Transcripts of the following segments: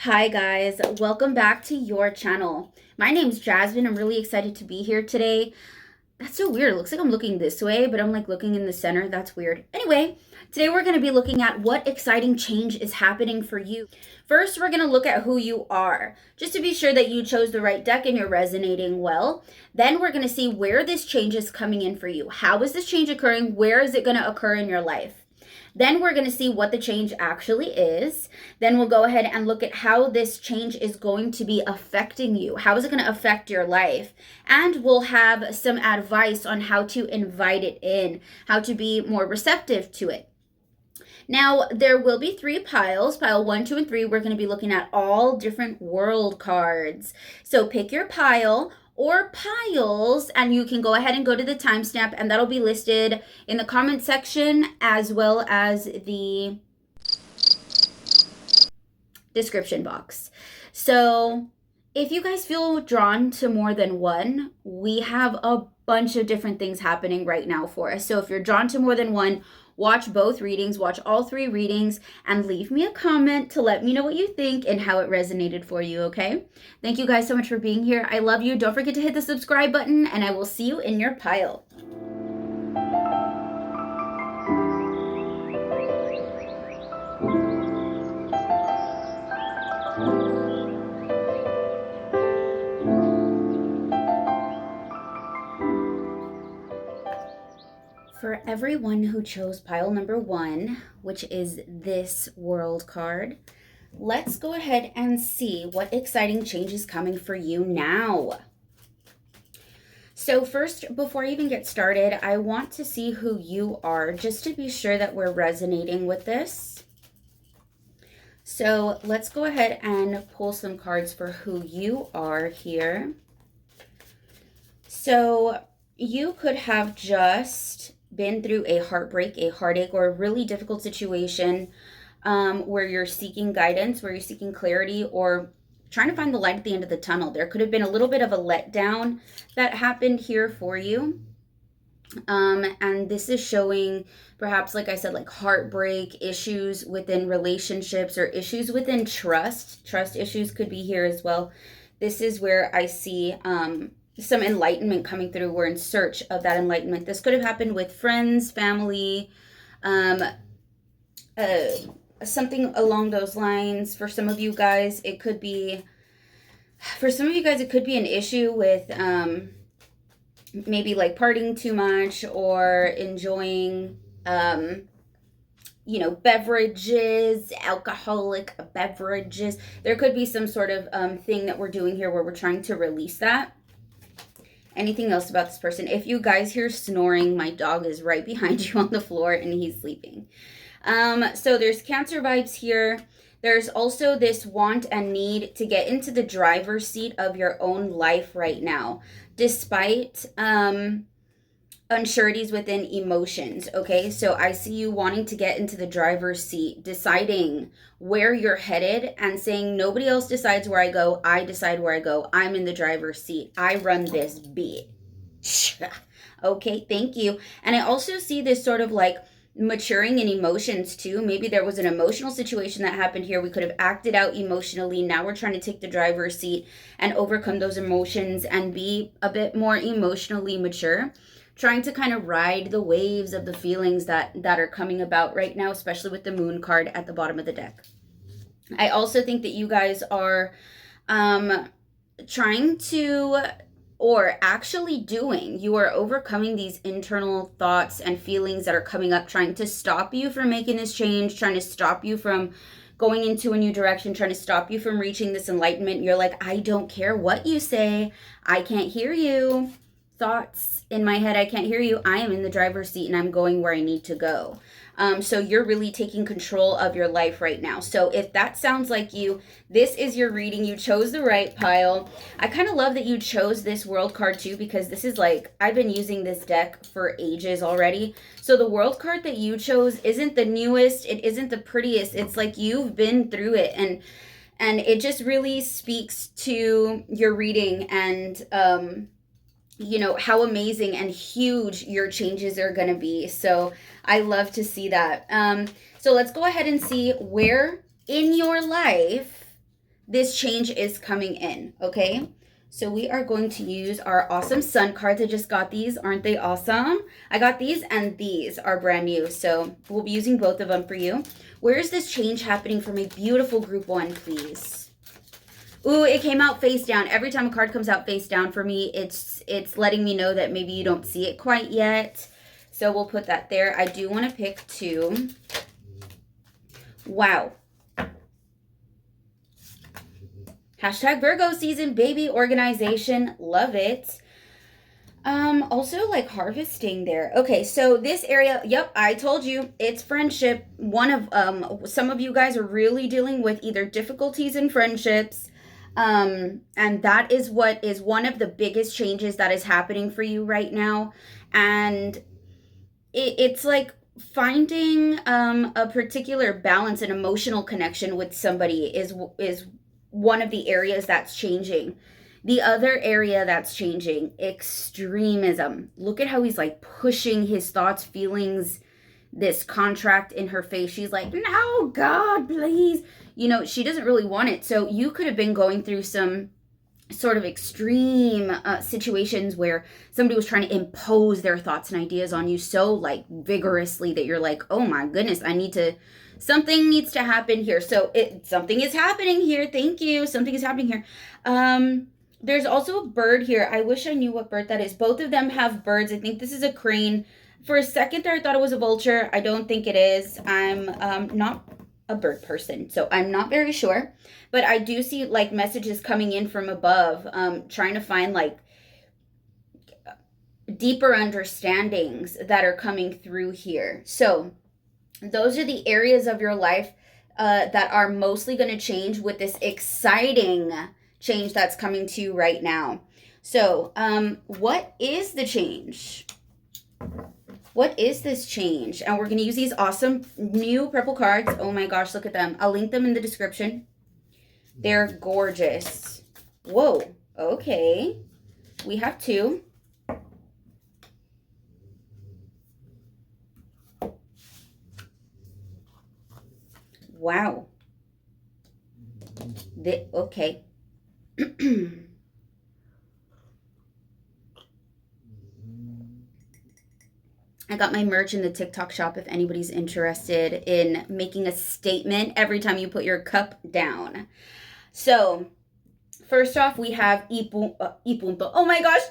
Hi guys, welcome back to your channel. My name's Jasmine. I'm really excited to be here today. That's so weird. It looks like I'm looking this way, but I'm like looking in the center. That's weird. Anyway, today we're going to be looking at what exciting change is happening for you. First, we're going to look at who you are, just to be sure that you chose the right deck and you're resonating well. Then we're going to see where this change is coming in for you. How is this change occurring? Where is it going to occur in your life? Then we're going to see what the change actually is. Then we'll go ahead and look at how this change is going to be affecting you. How is it going to affect your life? And we'll have some advice on how to invite it in, how to be more receptive to it. Now, there will be three piles. Pile 1, 2, and 3, we're going to be looking at all different world cards. So pick your pile or piles, and you can go ahead and go to the timestamp, and that'll be listed in the comment section as well as the description box. So if you guys feel drawn to more than one, we have a bunch of different things happening right now for us. So if you're drawn to more than one, watch both readings, watch all three readings, and leave me a comment to let me know what you think and how it resonated for you, okay? Thank you guys so much for being here. I love you. Don't forget to hit the subscribe button, and I will see you in your pile. For everyone who chose pile number 1, which is this world card, let's go ahead and see what exciting change is coming for you now. So first, before I even get started, I want to see who you are, just to be sure that we're resonating with this. So let's go ahead and pull some cards for who you are here. So you could have just been through a heartbreak, a heartache, or a really difficult situation where you're seeking guidance, where you're seeking clarity, or trying to find the light at the end of the tunnel. There could have been a little bit of a letdown that happened here for you. And this is showing perhaps, like I said, like heartbreak, issues within relationships, or issues within trust. Trust issues could be here as well. This is where I see some enlightenment coming through. We're in search of that enlightenment. This could have happened with friends, family, something along those lines. For some of you guys, it could be an issue with maybe like partying too much or enjoying beverages, alcoholic beverages. There could be some sort of thing that we're doing here where we're trying to release that. Anything else about this person? If you guys hear snoring, my dog is right behind you on the floor and he's sleeping. So there's Cancer vibes here. There's also this want and need to get into the driver's seat of your own life right now, despite unsureties within emotions. Okay, so I see you wanting to get into the driver's seat, deciding where you're headed and saying, nobody else decides where I go, I decide where I go, I'm in the driver's seat, I run this beat. Okay, thank you. And I also see this sort of like maturing in emotions too. Maybe there was an emotional situation that happened here. We could have acted out emotionally. Now we're trying to take the driver's seat and overcome those emotions and be a bit more emotionally mature, trying to kind of ride the waves of the feelings that are coming about right now, especially with the moon card at the bottom of the deck. I also think that you guys are trying to, or actually doing, you are overcoming these internal thoughts and feelings that are coming up, trying to stop you from making this change, trying to stop you from going into a new direction, trying to stop you from reaching this enlightenment. You're like, I don't care what you say, I can't hear you. Thoughts in my head, I can't hear you. I am in the driver's seat and I'm going where I need to go. So you're really taking control of your life right now. So if that sounds like you, this is your reading. You chose the right pile. I kind of love that you chose this world card too, because this is like, I've been using this deck for ages already. So the world card that you chose isn't the newest. It isn't the prettiest. It's like you've been through it, and it just really speaks to your reading and how amazing and huge your changes are going to be. So I love to see that. So let's go ahead and see where in your life this change is coming in, okay? So we are going to use our awesome sun cards. I just got these. Aren't they awesome? I got these, and these are brand new. So we'll be using both of them for you. Where is this change happening for my beautiful group one, please? Ooh, it came out face down. Every time a card comes out face down for me, it's letting me know that maybe you don't see it quite yet. So we'll put that there. I do want to pick two. Wow. Hashtag Virgo season, baby. Organization. Love it. Also like harvesting there. Okay, so this area, yep, I told you, it's friendship. One of, some of you guys are really dealing with either difficulties in friendships, and that is what is one of the biggest changes that is happening for you right now. And it's like finding a particular balance and emotional connection with somebody is one of the areas that's changing. The other area that's changing, extremism. Look at how he's like pushing his thoughts, feelings, this contract in her face. She's like, no, God, please. You know, she doesn't really want it. So you could have been going through some sort of extreme situations where somebody was trying to impose their thoughts and ideas on you so like vigorously that you're like, oh my goodness, something needs to happen here. So something is happening here. Thank you. Something is happening here. There's also a bird here. I wish I knew what bird that is. Both of them have birds. I think this is a crane. For a second there, I thought it was a vulture. I don't think it is. I'm not a bird person, so I'm not very sure. But I do see like messages coming in from above, trying to find like deeper understandings that are coming through here. So those are the areas of your life that are mostly going to change with this exciting change that's coming to you right now. So what is the change? What is this change? And we're going to use these awesome new purple cards. Oh my gosh, look at them. I'll link them in the description. They're gorgeous. Whoa, okay. We have two. Wow. Okay. I got my merch in the TikTok shop if anybody's interested in making a statement every time you put your cup down. So, first off, we have Ipunto. Oh my gosh.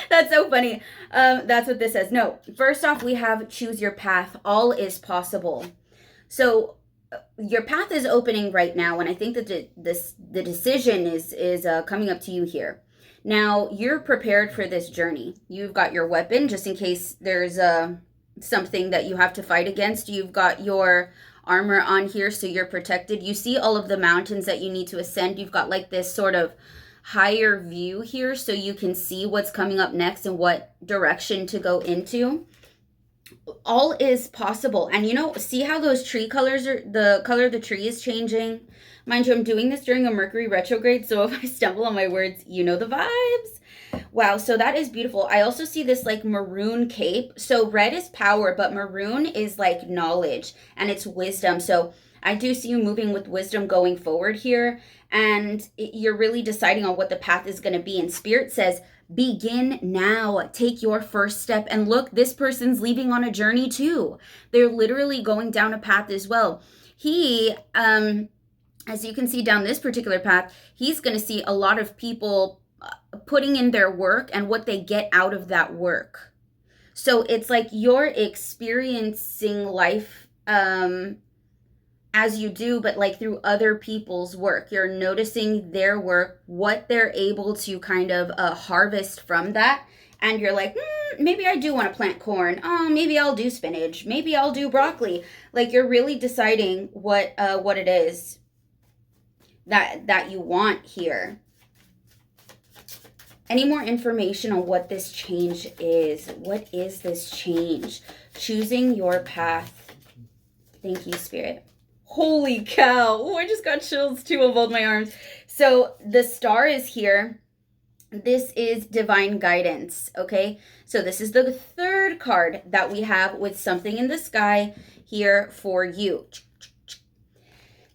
That's so funny. That's what this says. No, first off, we have choose your path. All is possible. So, your path is opening right now, and I think that the decision is coming up to you here. Now, you're prepared for this journey. You've got your weapon just in case there's something that you have to fight against. You've got your armor on here, so you're protected. You see all of the mountains that you need to ascend. You've got like this sort of higher view here, so you can see what's coming up next and what direction to go into. All is possible. And you know, see how those tree colors are, the color of the tree is changing. Mind you, I'm doing this during a Mercury retrograde, so if I stumble on my words, you know the vibes. Wow, so that is beautiful. I also see this like maroon cape. So red is power, but maroon is like knowledge and it's wisdom. So I do see you moving with wisdom going forward here, and you're really deciding on what the path is going to be. And Spirit says, begin now. Take your first step. And look, this person's leaving on a journey too. They're literally going down a path as well. He, as you can see down this particular path, he's going to see a lot of people putting in their work and what they get out of that work. So it's like you're experiencing life as you do, but like through other people's work. You're noticing their work, what they're able to kind of harvest from that. And you're like, maybe I do want to plant corn. Oh, maybe I'll do spinach. Maybe I'll do broccoli. Like you're really deciding what it is that you want here. Any more information on what this change is? What is this change? Choosing your path. Thank you, Spirit. Holy cow. Oh, I just got chills too on both my arms. So the star is here. This is divine guidance, okay? So this is the third card that we have with something in the sky here for you.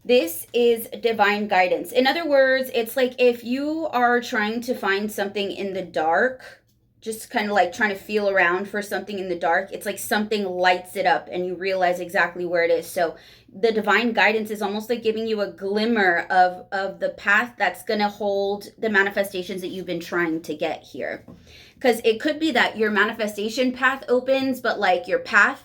This is divine guidance. In other words, it's like if you are trying to find something in the dark, just kind of like trying to feel around for something in the dark, it's like something lights it up and you realize exactly where it is. So the divine guidance is almost like giving you a glimmer of the path that's going to hold the manifestations that you've been trying to get here. Because it could be that your manifestation path opens, but like your path,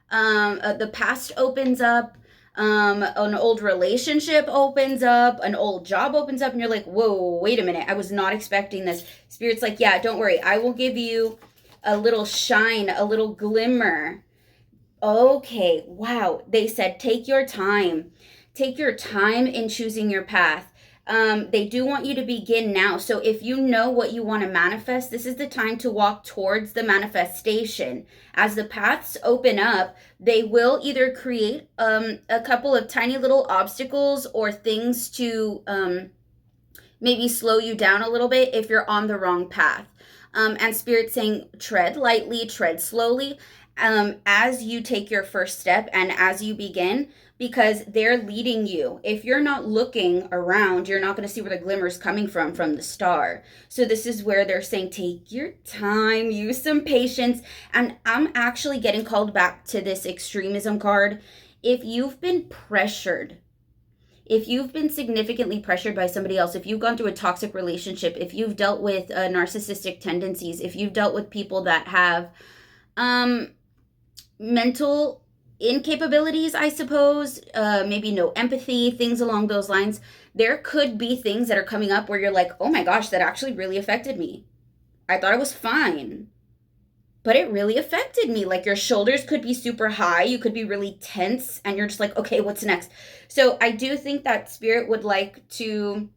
the past opens up, an old relationship opens up, an old job opens up, and you're like, whoa, wait a minute, I was not expecting this. Spirit's like, yeah, don't worry, I will give you a little shine, a little glimmer. Okay, wow. They said, take your time. Take your time in choosing your path. They do want you to begin now. So if you know what you want to manifest, this is the time to walk towards the manifestation. As the paths open up, they will either create a couple of tiny little obstacles or things to maybe slow you down a little bit if you're on the wrong path. And Spirit's saying, tread lightly, tread slowly as you take your first step and as you begin, because they're leading you. If you're not looking around, you're not going to see where the glimmer's coming from the star. So this is where they're saying, take your time, use some patience. And I'm actually getting called back to this extremism card. If you've been pressured, if you've been significantly pressured by somebody else, if you've gone through a toxic relationship, if you've dealt with narcissistic tendencies, if you've dealt with people that have mental incapabilities, I suppose, maybe no empathy, things along those lines, there could be things that are coming up where you're like, oh my gosh, that actually really affected me. I thought I was fine, but it really affected me. Like your shoulders could be super high, you could be really tense, and you're just like, okay, what's next? So I do think that Spirit would like to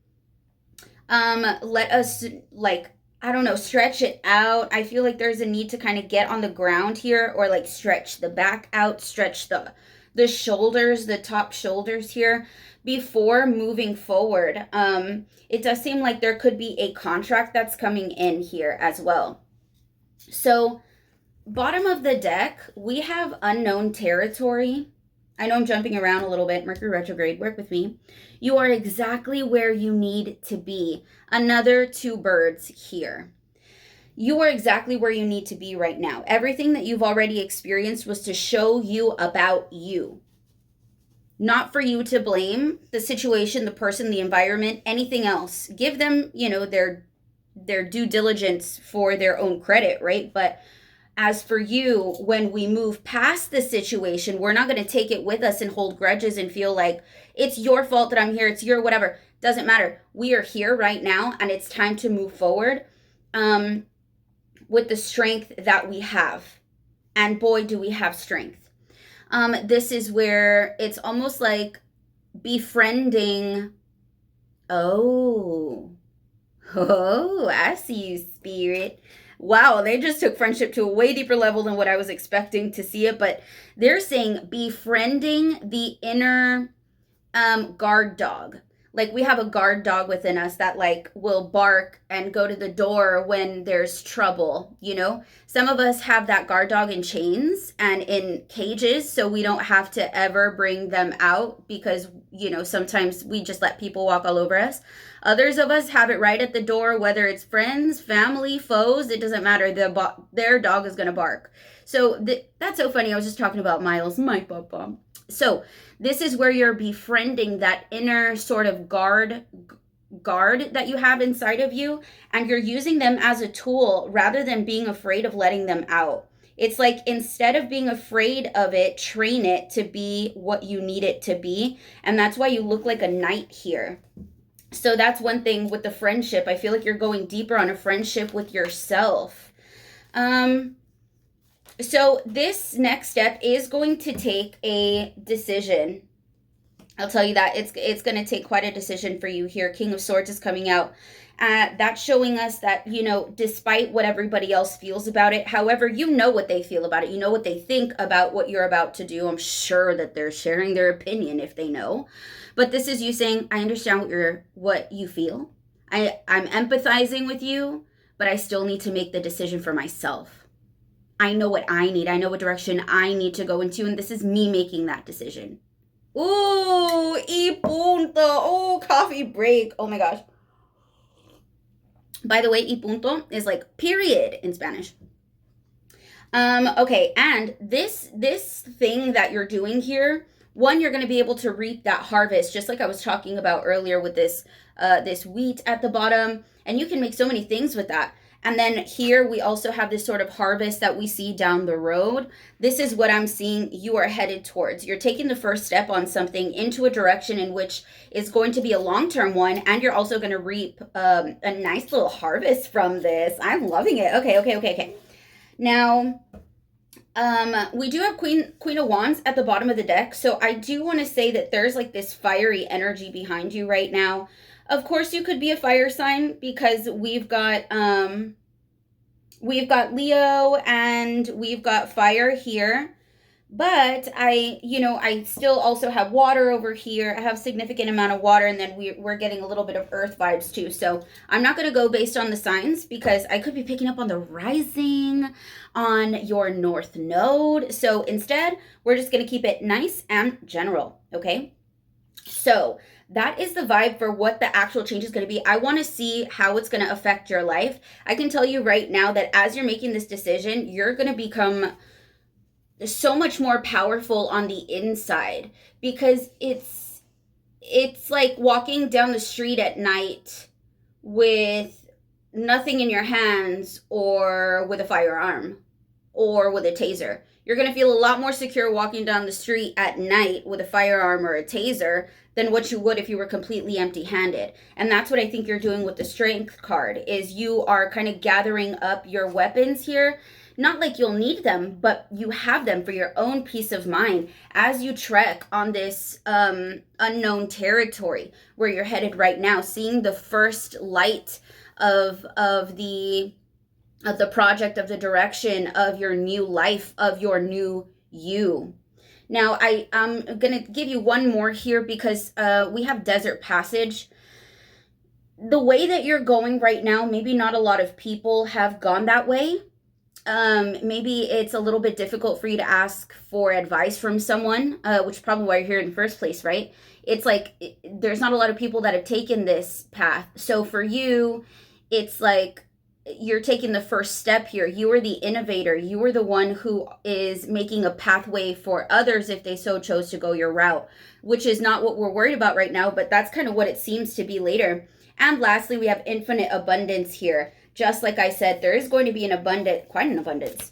let us, like, I don't know, stretch it out. I feel like there's a need to kind of get on the ground here, or like stretch the back out, stretch the shoulders, the top shoulders here before moving forward. It does seem like there could be a contract that's coming in here as well. So bottom of the deck, we have unknown territory. I know I'm jumping around a little bit. Mercury retrograde, work with me. You are exactly where you need to be. Another two birds here. You are exactly where you need to be right now. Everything that you've already experienced was to show you about you. Not for you to blame the situation, the person, the environment, anything else. Give them, their due diligence for their own credit, right? But as for you, when we move past the situation, we're not going to take it with us and hold grudges and feel like it's your fault that I'm here, it's your whatever. Doesn't matter. We are here right now, and it's time to move forward with the strength that we have. And boy, do we have strength. This is where it's almost like befriending. Oh, I see you, Spirit. Wow, they just took friendship to a way deeper level than what I was expecting to see it. But they're saying befriending the inner guard dog. Like we have a guard dog within us that like will bark and go to the door when there's trouble, Some of us have that guard dog in chains and in cages, so we don't have to ever bring them out because, sometimes we just let people walk all over us. Others of us have it right at the door, whether it's friends, family, foes, it doesn't matter. Their dog is going to bark. So that's so funny. I was just talking about Miles, my papa. So this is where you're befriending that inner sort of guard that you have inside of you, and you're using them as a tool rather than being afraid of letting them out. It's like instead of being afraid of it, train it to be what you need it to be. And that's why you look like a knight here. So that's one thing with the friendship. I feel like you're going deeper on a friendship with yourself. So this next step is going to take a decision. I'll tell you that it's going to take quite a decision for you here. King of Swords is coming out. That's showing us that, despite what everybody else feels about it, however, you know what they feel about it. You know what they think about what you're about to do. I'm sure that they're sharing their opinion if they know. But this is you saying, I understand what you feel. I'm empathizing with you, but I still need to make the decision for myself. I know what I need. I know what direction I need to go into, and this is me making that decision. Ooh, y punto. Oh, coffee break. Oh my gosh. By the way, y punto is like period in Spanish. Okay, and this thing that you're doing here, one, you're going to be able to reap that harvest, just like I was talking about earlier with this wheat at the bottom, and you can make so many things with that. And then here we also have this sort of harvest that we see down the road. This is what I'm seeing you are headed towards. You're taking the first step on something into a direction in which is going to be a long-term one, and you're also going to reap a nice little harvest from this. I'm loving it. Okay. Now, we do have Queen of Wands at the bottom of the deck, so I do want to say that there's like this fiery energy behind you right now. Of course, you could be a fire sign because we've got Leo and we've got fire here. But I still also have water over here. I have a significant amount of water, and then we're getting a little bit of earth vibes too. So I'm not going to go based on the signs because I could be picking up on the rising, on your north node. So instead, we're just going to keep it nice and general, okay? So that is the vibe for what the actual change is going to be. I want to see how it's going to affect your life. I can tell you right now that as you're making this decision, you're going to become so much more powerful on the inside because it's like walking down the street at night with nothing in your hands or with a firearm or with a taser. You're going to feel a lot more secure walking down the street at night with a firearm or a taser than what you would if you were completely empty-handed. And that's what I think you're doing with the strength card is you are kind of gathering up your weapons here. Not like you'll need them, but you have them for your own peace of mind as you trek on this unknown territory where you're headed right now, seeing the first light of the project, of the direction of your new life, of your new you. Now, I'm going to give you one more here because we have Desert Passage. The way that you're going right now, maybe not a lot of people have gone that way. Maybe it's a little bit difficult for you to ask for advice from someone, which is probably why you're here in the first place, right? It's like there's not a lot of people that have taken this path. So for you, it's like you're taking the first step here. You are the innovator. You are the one who is making a pathway for others if they so chose to go your route, which is not what we're worried about right now, but that's kind of what it seems to be later. And lastly, we have infinite abundance here. Just like I said, there is going to be quite an abundance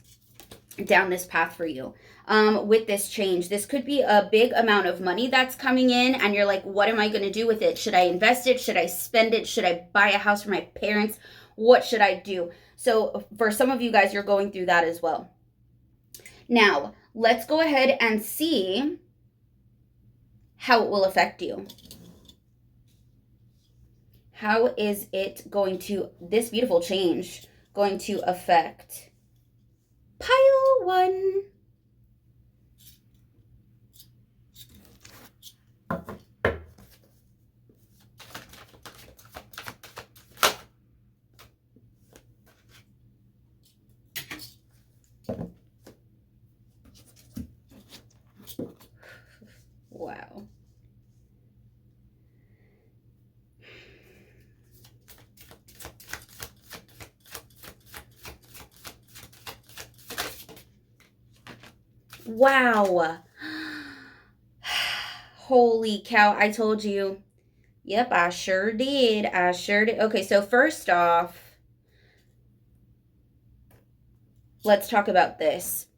down this path for you with this change. This could be a big amount of money that's coming in, and you're like, what am I going to do with it? Should I invest it? Should I spend it? Should I buy a house for my parents? What should I do? So for some of you guys, you're going through that as well. Now, let's go ahead and see how it will affect you. How is it going to, this beautiful change, going to affect pile 1? Wow. Wow. Holy cow, I told you. Yep, I sure did. Okay, so first off, let's talk about this.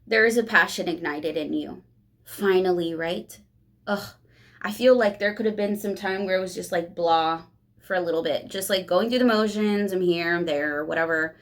There is a passion ignited in you. Finally, right? Ugh, I feel like there could have been some time where it was just like blah for a little bit. Just like going through the motions, I'm here, I'm there, whatever.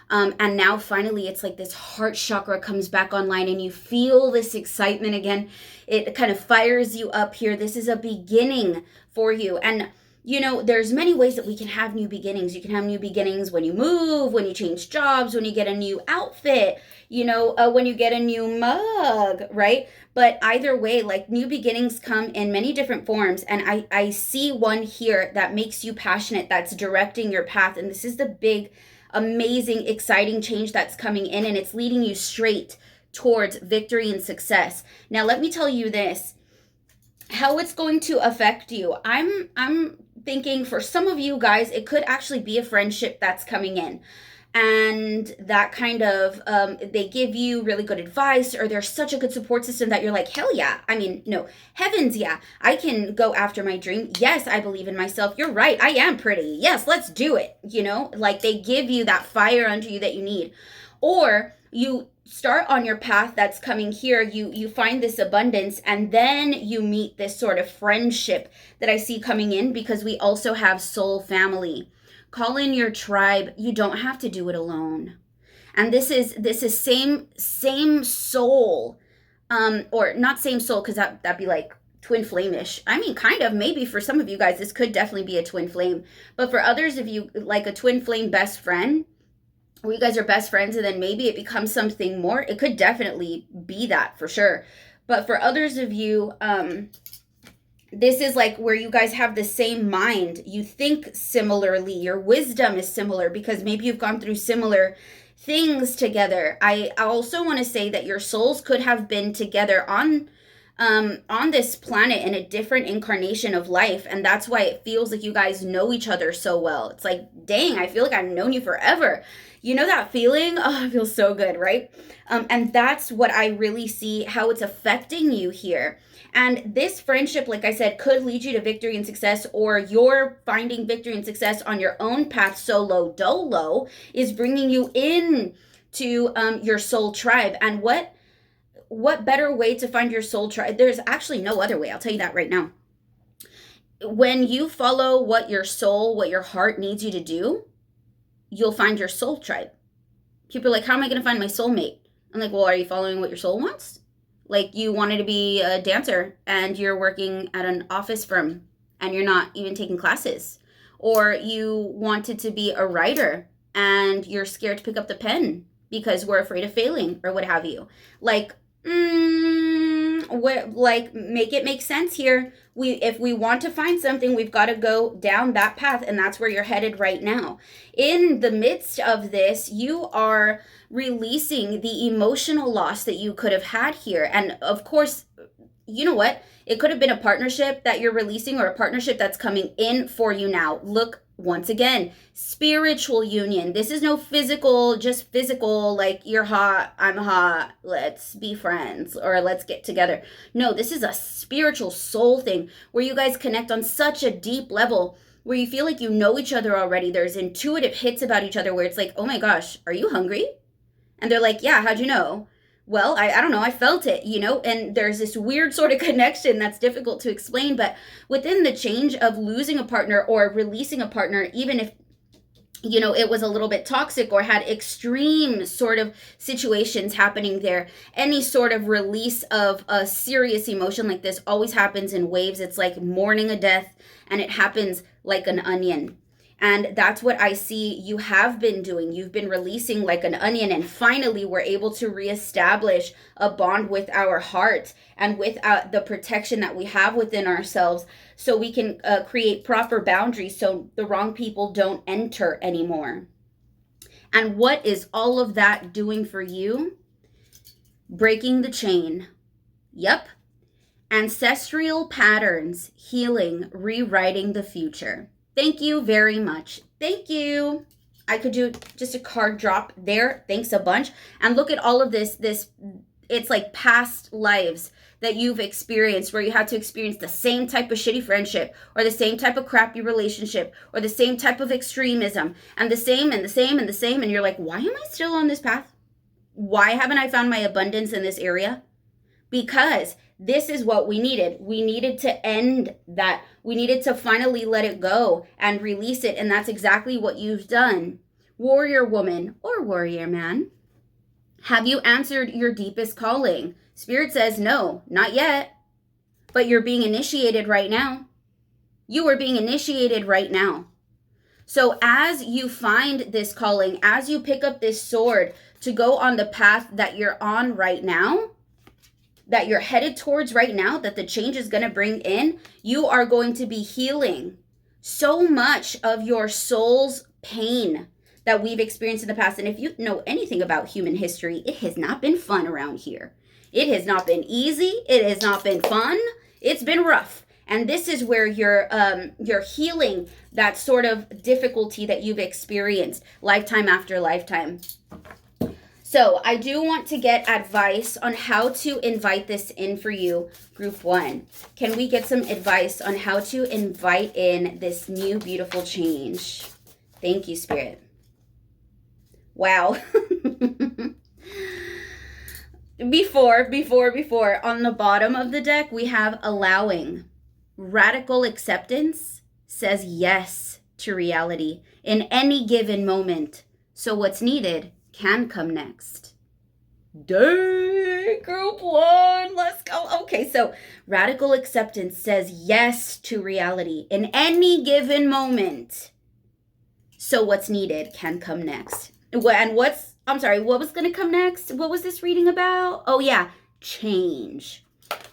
And now finally it's like this heart chakra comes back online and you feel this excitement again. It kind of fires you up here. This is a beginning for you. And there's many ways that we can have new beginnings. You can have new beginnings when you move, when you change jobs, when you get a new outfit, when you get a new mug, right? But either way, like new beginnings come in many different forms. And I see one here that makes you passionate, that's directing your path. And this is the big, amazing, exciting change that's coming in, and it's leading you straight towards victory and success. Now, let me tell you this, how it's going to affect you. I'm thinking for some of you guys, it could actually be a friendship that's coming in. And that kind of, they give you really good advice, or they're such a good support system that you're like, hell yeah. I mean, no, heavens yeah. I can go after my dream. Yes, I believe in myself. You're right. I am pretty. Yes, let's do it. You know, like they give you that fire under you that you need. Or you start on your path that's coming here, you find this abundance, and then you meet this sort of friendship that I see coming in, because we also have soul family. Call in your tribe. You don't have to do it alone. And this is same soul, or not same soul, because that'd be like twin flame-ish. I mean, kind of, maybe for some of you guys this could definitely be a twin flame, but for others of you, like a twin flame best friend, where you guys are best friends and then maybe it becomes something more. It could definitely be that for sure. But for others of you, this is like where you guys have the same mind. You think similarly. Your wisdom is similar because maybe you've gone through similar things together. I also want to say that your souls could have been together on this planet in a different incarnation of life, and that's why it feels like you guys know each other so well. It's like, dang, I feel like I've known you forever. You know that feeling? Oh, it feels so good, right? And that's what I really see, how it's affecting you here. And this friendship, like I said, could lead you to victory and success, or you're finding victory and success on your own path, solo dolo, is bringing you in to your soul tribe. And what better way to find your soul tribe? There's actually no other way. I'll tell you that right now. When you follow what your soul, what your heart needs you to do, you'll find your soul tribe. People are like, how am I going to find my soulmate? I'm like, well, are you following what your soul wants? Like you wanted to be a dancer and you're working at an office firm and you're not even taking classes. Or you wanted to be a writer and you're scared to pick up the pen because we're afraid of failing or what have you. Like, make it make sense here. If we want to find something, we've got to go down that path, and that's where you're headed right now. In the midst of this, you are releasing the emotional loss that you could have had here. And of course, you know what? It could have been a partnership that you're releasing, or a partnership that's coming in for you now. Look, once again, spiritual union. This is no physical, just physical, like you're hot, I'm hot, let's be friends, or let's get together. No, this is a spiritual soul thing where you guys connect on such a deep level, where you feel like you know each other already. There's intuitive hits about each other where it's like, oh my gosh, are you hungry? And they're like, yeah, how'd you know? Well, I don't know, I felt it, you know, and there's this weird sort of connection that's difficult to explain. But within the change of losing a partner or releasing a partner, even if, you know, it was a little bit toxic or had extreme sort of situations happening there, any sort of release of a serious emotion like this always happens in waves. It's like mourning a death, and it happens like an onion. And that's what I see you have been doing. You've been releasing like an onion, and finally we're able to reestablish a bond with our heart and with the protection that we have within ourselves, so we can create proper boundaries so the wrong people don't enter anymore. And what is all of that doing for you? Breaking the chain. Yep. Ancestral patterns, healing, rewriting the future. Thank you very much. Thank you. I could do just a card drop there. Thanks a bunch. And look at all of this. It's like past lives that you've experienced, where you had to experience the same type of shitty friendship, or the same type of crappy relationship, or the same type of extremism, and the same and the same and the same. And you're like, why am I still on this path? Why haven't I found my abundance in this area? Because this is what we needed. We needed to end that. We needed to finally let it go and release it. And that's exactly what you've done. Warrior woman or warrior man, have you answered your deepest calling? Spirit says no, not yet. But you're being initiated right now. You are being initiated right now. So as you find this calling, as you pick up this sword to go on the path that you're on right now, that you're headed towards right now, that the change is going to bring in, you are going to be healing so much of your soul's pain that we've experienced in the past. And if you know anything about human history, it has not been fun around here. It has not been easy. It has not been fun. It's been rough. And this is where you're healing that sort of difficulty that you've experienced lifetime after lifetime. So I do want to get advice on how to invite this in for you, group 1. Can we get some advice on how to invite in this new beautiful change? Thank you, Spirit. Wow. Before, on the bottom of the deck, we have allowing. Radical acceptance says yes to reality in any given moment. So what's needed can come next. Dang, group 1, let's go. Okay, so radical acceptance says yes to reality in any given moment. So what's needed can come next. And what was going to come next? What was this reading about? Oh yeah, change.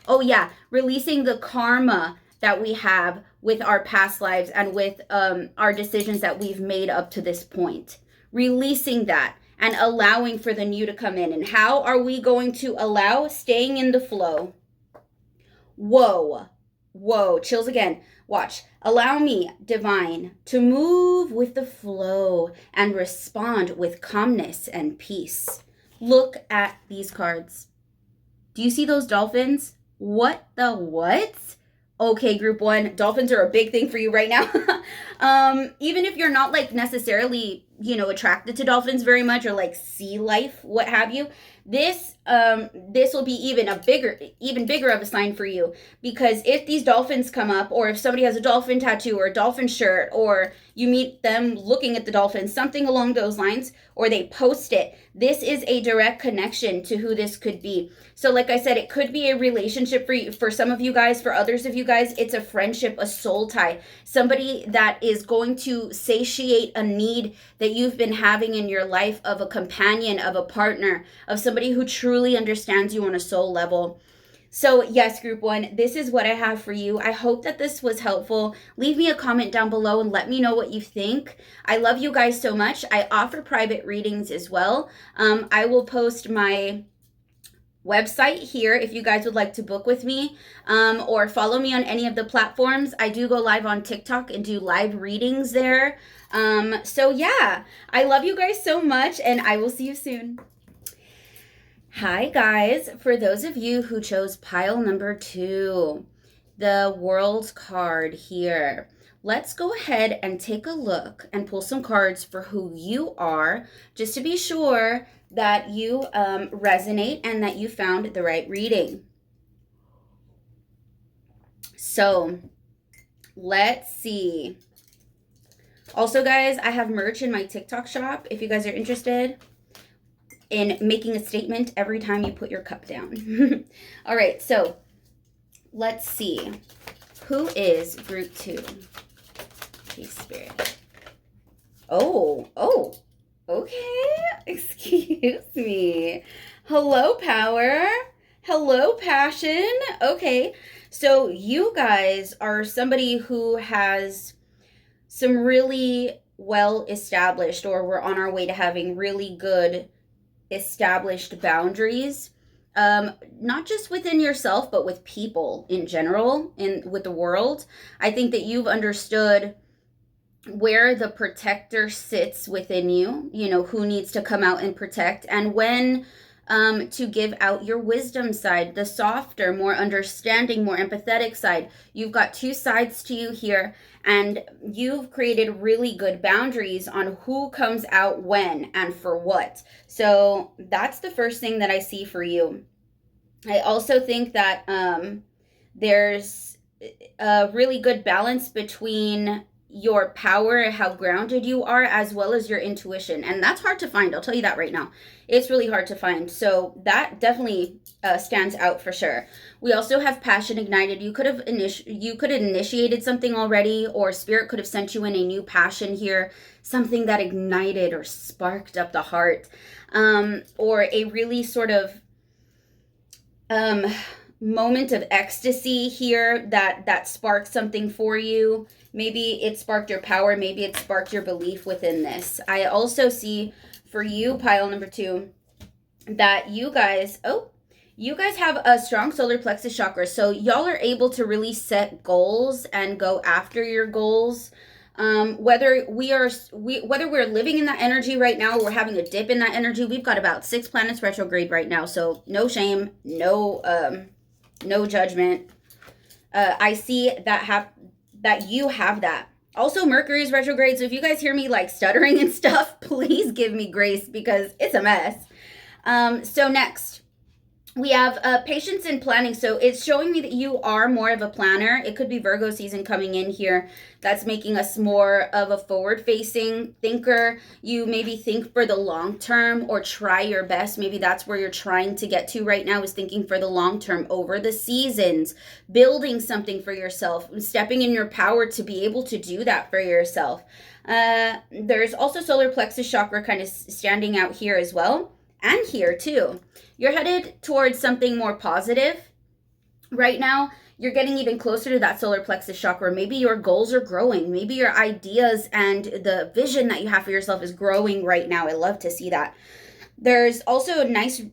Oh yeah, releasing the karma that we have with our past lives and with our decisions that we've made up to this point. Releasing that and allowing for the new to come in. And how are we going to allow? Staying in the flow. Whoa, chills again. Watch. Allow me, divine, to move with the flow and respond with calmness and peace. Look at these cards. Do you see those dolphins? What the what? Okay, group 1, dolphins are a big thing for you right now. Even if you're not like necessarily, attracted to dolphins very much, or like sea life, what have you, this will be even bigger of a sign for you, because if these dolphins come up, or if somebody has a dolphin tattoo or a dolphin shirt, or you meet them looking at the dolphins, something along those lines, or they post it, this is a direct connection to who this could be. So like I said, it could be a relationship for you, for some of you guys. For others of you guys, it's a friendship, a soul tie, somebody that is going to satiate a need that you've been having in your life, of a companion, of a partner, of somebody who truly understands you on a soul level. So yes, group 1, this is what I have for you. I hope that this was helpful. Leave me a comment down below and let me know what you think. I love you guys so much. I offer private readings as well. I will post my website here if you guys would like to book with me, or follow me on any of the platforms. I do go live on TikTok and do live readings there. So yeah, I love you guys so much, and I will see you soon. Hi guys, for those of you who chose pile number 2, the World card here, let's go ahead and take a look and pull some cards for who you are, just to be sure that you resonate and that you found the right reading. So let's see. Also guys, I have merch in my TikTok shop if you guys are interested in making a statement every time you put your cup down. All right, so let's see. Who is group 2? Okay, Spirit. Oh, okay. Excuse me. Hello, power. Hello, passion. Okay, so you guys are somebody who has some really well established, or we're on our way to having really good established boundaries, not just within yourself, but with people in general, with the world. I think that you've understood where the protector sits within you, who needs to come out and protect, and when to give out your wisdom side, the softer, more understanding, more empathetic side. You've got 2 sides to you here, and you've created really good boundaries on who comes out when and for what. So that's the first thing that I see for you. I also think that there's a really good balance between your power, how grounded you are, as well as your intuition, and that's hard to find. I'll tell you that right now. It's really hard to find. So that definitely stands out for sure. We also have passion ignited. You could have initiated something already, or spirit could have sent you in a new passion here, something that ignited or sparked up the heart, or a really sort of moment of ecstasy here that sparked something for you. Maybe it sparked your power. Maybe it sparked your belief within this. I also see for you, pile number 2, that you guys have a strong solar plexus chakra. So y'all are able to really set goals and go after your goals. Whether we're living in that energy right now or we're having a dip in that energy, we've got about 6 planets retrograde right now. So no shame, no judgment. I see that you have that. Also, Mercury is retrograde, so if you guys hear me like stuttering and stuff, please give me grace because it's a mess. So next, we have patience and planning. So it's showing me that you are more of a planner. It could be Virgo season coming in here. That's making us more of a forward-facing thinker. You maybe think for the long term or try your best. Maybe that's where you're trying to get to right now, is thinking for the long term over the seasons, building something for yourself, stepping in your power to be able to do that for yourself. There's also solar plexus chakra kind of standing out here as well. And here too. You're headed towards something more positive right now. You're getting even closer to that solar plexus chakra. Maybe your goals are growing. Maybe your ideas and the vision that you have for yourself is growing right now. I love to see that. There's also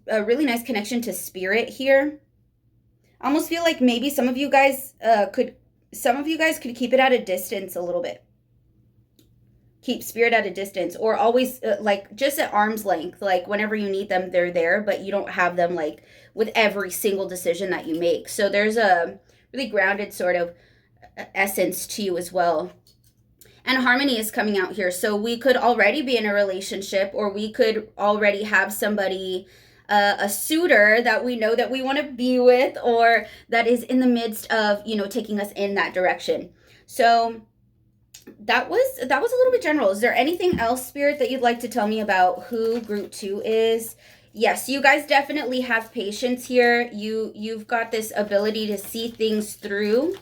a really nice connection to spirit here. I almost feel like maybe some of you guys could keep it at a distance a little bit. Keep spirit at a distance, or always like just at arm's length. Like whenever you need them, they're there, but you don't have them like with every single decision that you make. So there's a really grounded sort of essence to you as well. And harmony is coming out here. So we could already be in a relationship, or we could already have somebody, a suitor that we know that we want to be with, or that is in the midst of, taking us in that direction. So that was a little bit general. Is there anything else, Spirit, that you'd like to tell me about who Group 2 is? Yes, you guys definitely have patience here. You've got this ability to see things through.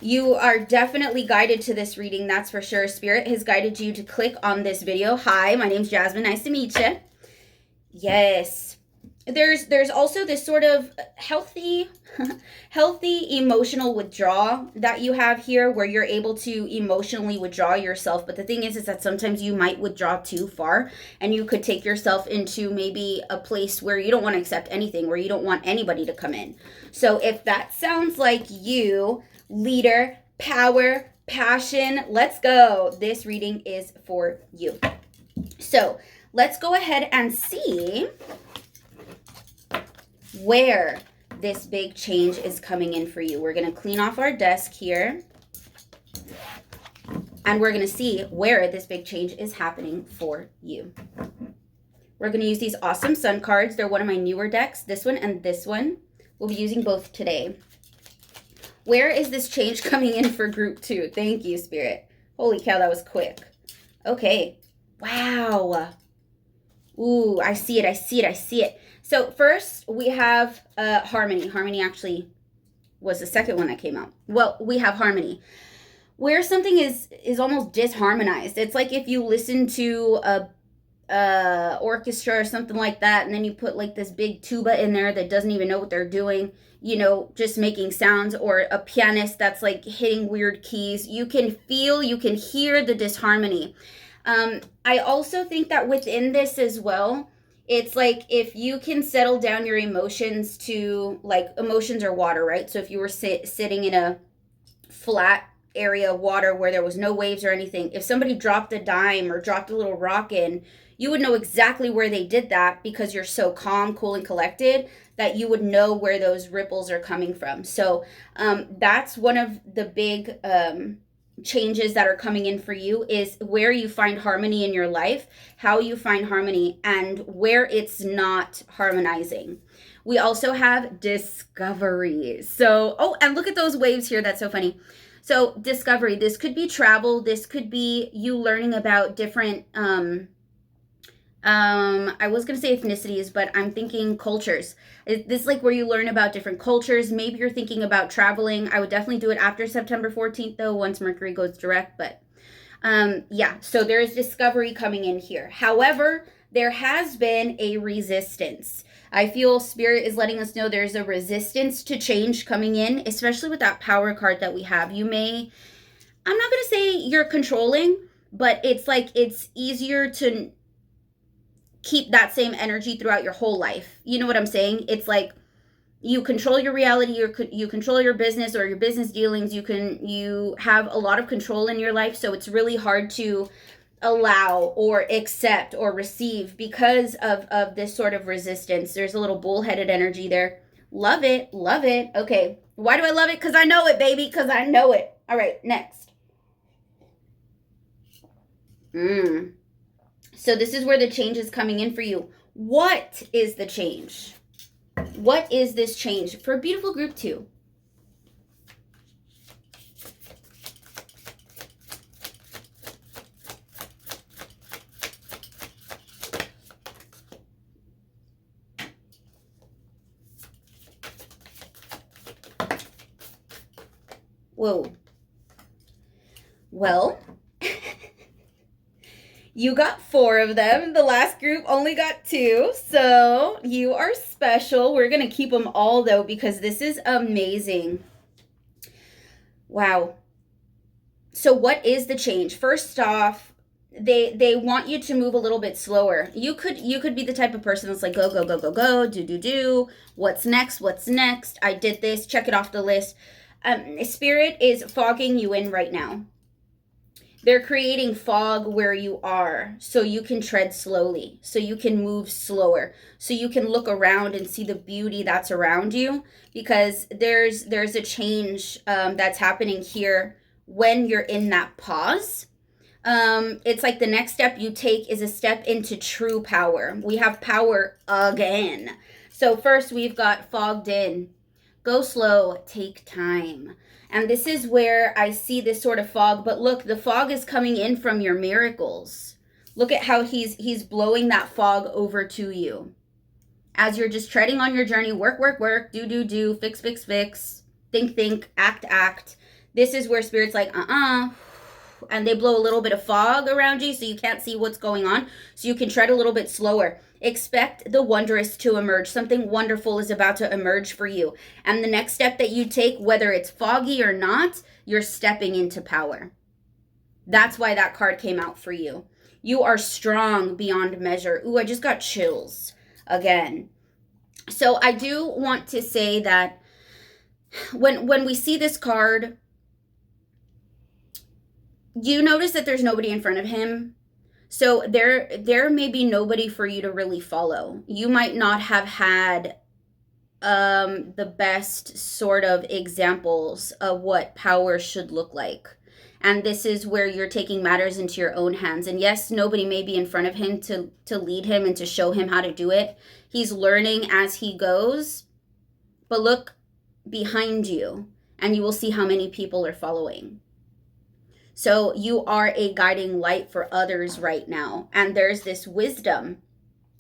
You are definitely guided to this reading, that's for sure. Spirit has guided you to click on this video. Hi, my name's Jasmine. Nice to meet you. Yes. There's also this sort of healthy emotional withdrawal that you have here, where you're able to emotionally withdraw yourself. But the thing is that sometimes you might withdraw too far, and you could take yourself into maybe a place where you don't want to accept anything, where you don't want anybody to come in. So if that sounds like you, leader, power, passion, let's go. This reading is for you. So let's go ahead and see where this big change is coming in for you. We're going to clean off our desk here, and we're going to see where this big change is happening for you. We're going to use these awesome sun cards. They're one of my newer decks, this one and this one. We'll be using both today. Where is this change coming in for Group 2? Thank you, Spirit. Holy cow, that was quick. Okay. Wow. Ooh, I see it. So first we have harmony. Harmony actually was the second one that came out. Well, we have harmony, where something is almost disharmonized. It's like if you listen to a orchestra or something like that, and then you put like this big tuba in there that doesn't even know what they're doing, just making sounds, or a pianist that's like hitting weird keys. You can hear the disharmony. I also think that within this as well, it's like if you can settle down your emotions to, like, emotions are water, right? So if you were sitting in a flat area of water where there was no waves or anything, if somebody dropped a dime or dropped a little rock in, you would know exactly where they did that, because you're so calm, cool, and collected that you would know where those ripples are coming from. So that's one of the big changes that are coming in for you, is where you find harmony in your life, how you find harmony, and where it's not harmonizing. We also have discovery. So, and look at those waves here. That's so funny. So discovery, this could be travel. This could be you learning about different, I was going to say ethnicities, but I'm thinking cultures. This is like where you learn about different cultures. Maybe you're thinking about traveling. I would definitely do it after September 14th, though, once Mercury goes direct. But yeah, so there's discovery coming in here. However, there has been a resistance. I feel Spirit is letting us know there's a resistance to change coming in, especially with that power card that we have. You may, I'm not going to say you're controlling, but it's like it's easier to keep that same energy throughout your whole life. You know what I'm saying? It's like you control your reality, or you control your business or your business dealings. You have a lot of control in your life, so it's really hard to allow or accept or receive because of this sort of resistance. There's a little bullheaded energy there. Love it, love it. Okay, why do I love it? Because I know it, baby, because I know it. All right, next. So this is where the change is coming in for you. What is the change? What is this change for beautiful group 2? Whoa. Well, you got 4 of them. The last group only got 2. So you are special. We're going to keep them all, though, because this is amazing. Wow. So what is the change? First off, they want you to move a little bit slower. You could be the type of person that's like, go, go, go, go, go, do. What's next? What's next? I did this. Check it off the list. Spirit is fogging you in right now. They're creating fog where you are so you can tread slowly, so you can move slower, so you can look around and see the beauty that's around you, because there's a change that's happening here when you're in that pause. It's like the next step you take is a step into true power. We have power again. So first we've got fogged in. Go slow, take time. And this is where I see this sort of fog. But look, the fog is coming in from your miracles. Look at how he's blowing that fog over to you. As you're just treading on your journey, work, do, fix, think, act. This is where Spirit's like, and they blow a little bit of fog around you so you can't see what's going on, so you can tread a little bit slower. Expect the wondrous to emerge. Something wonderful is about to emerge for you. And the next step that you take, whether it's foggy or not, you're stepping into power. That's why that card came out for you. You are strong beyond measure. Ooh, I just got chills again. So I do want to say that when we see this card, you notice that there's nobody in front of him. So there may be nobody for you to really follow. You might not have had the best sort of examples of what power should look like. And this is where you're taking matters into your own hands. And yes, nobody may be in front of him to lead him and to show him how to do it. He's learning as he goes. But look behind you and you will see how many people are following. So you are a guiding light for others right now. And there's this wisdom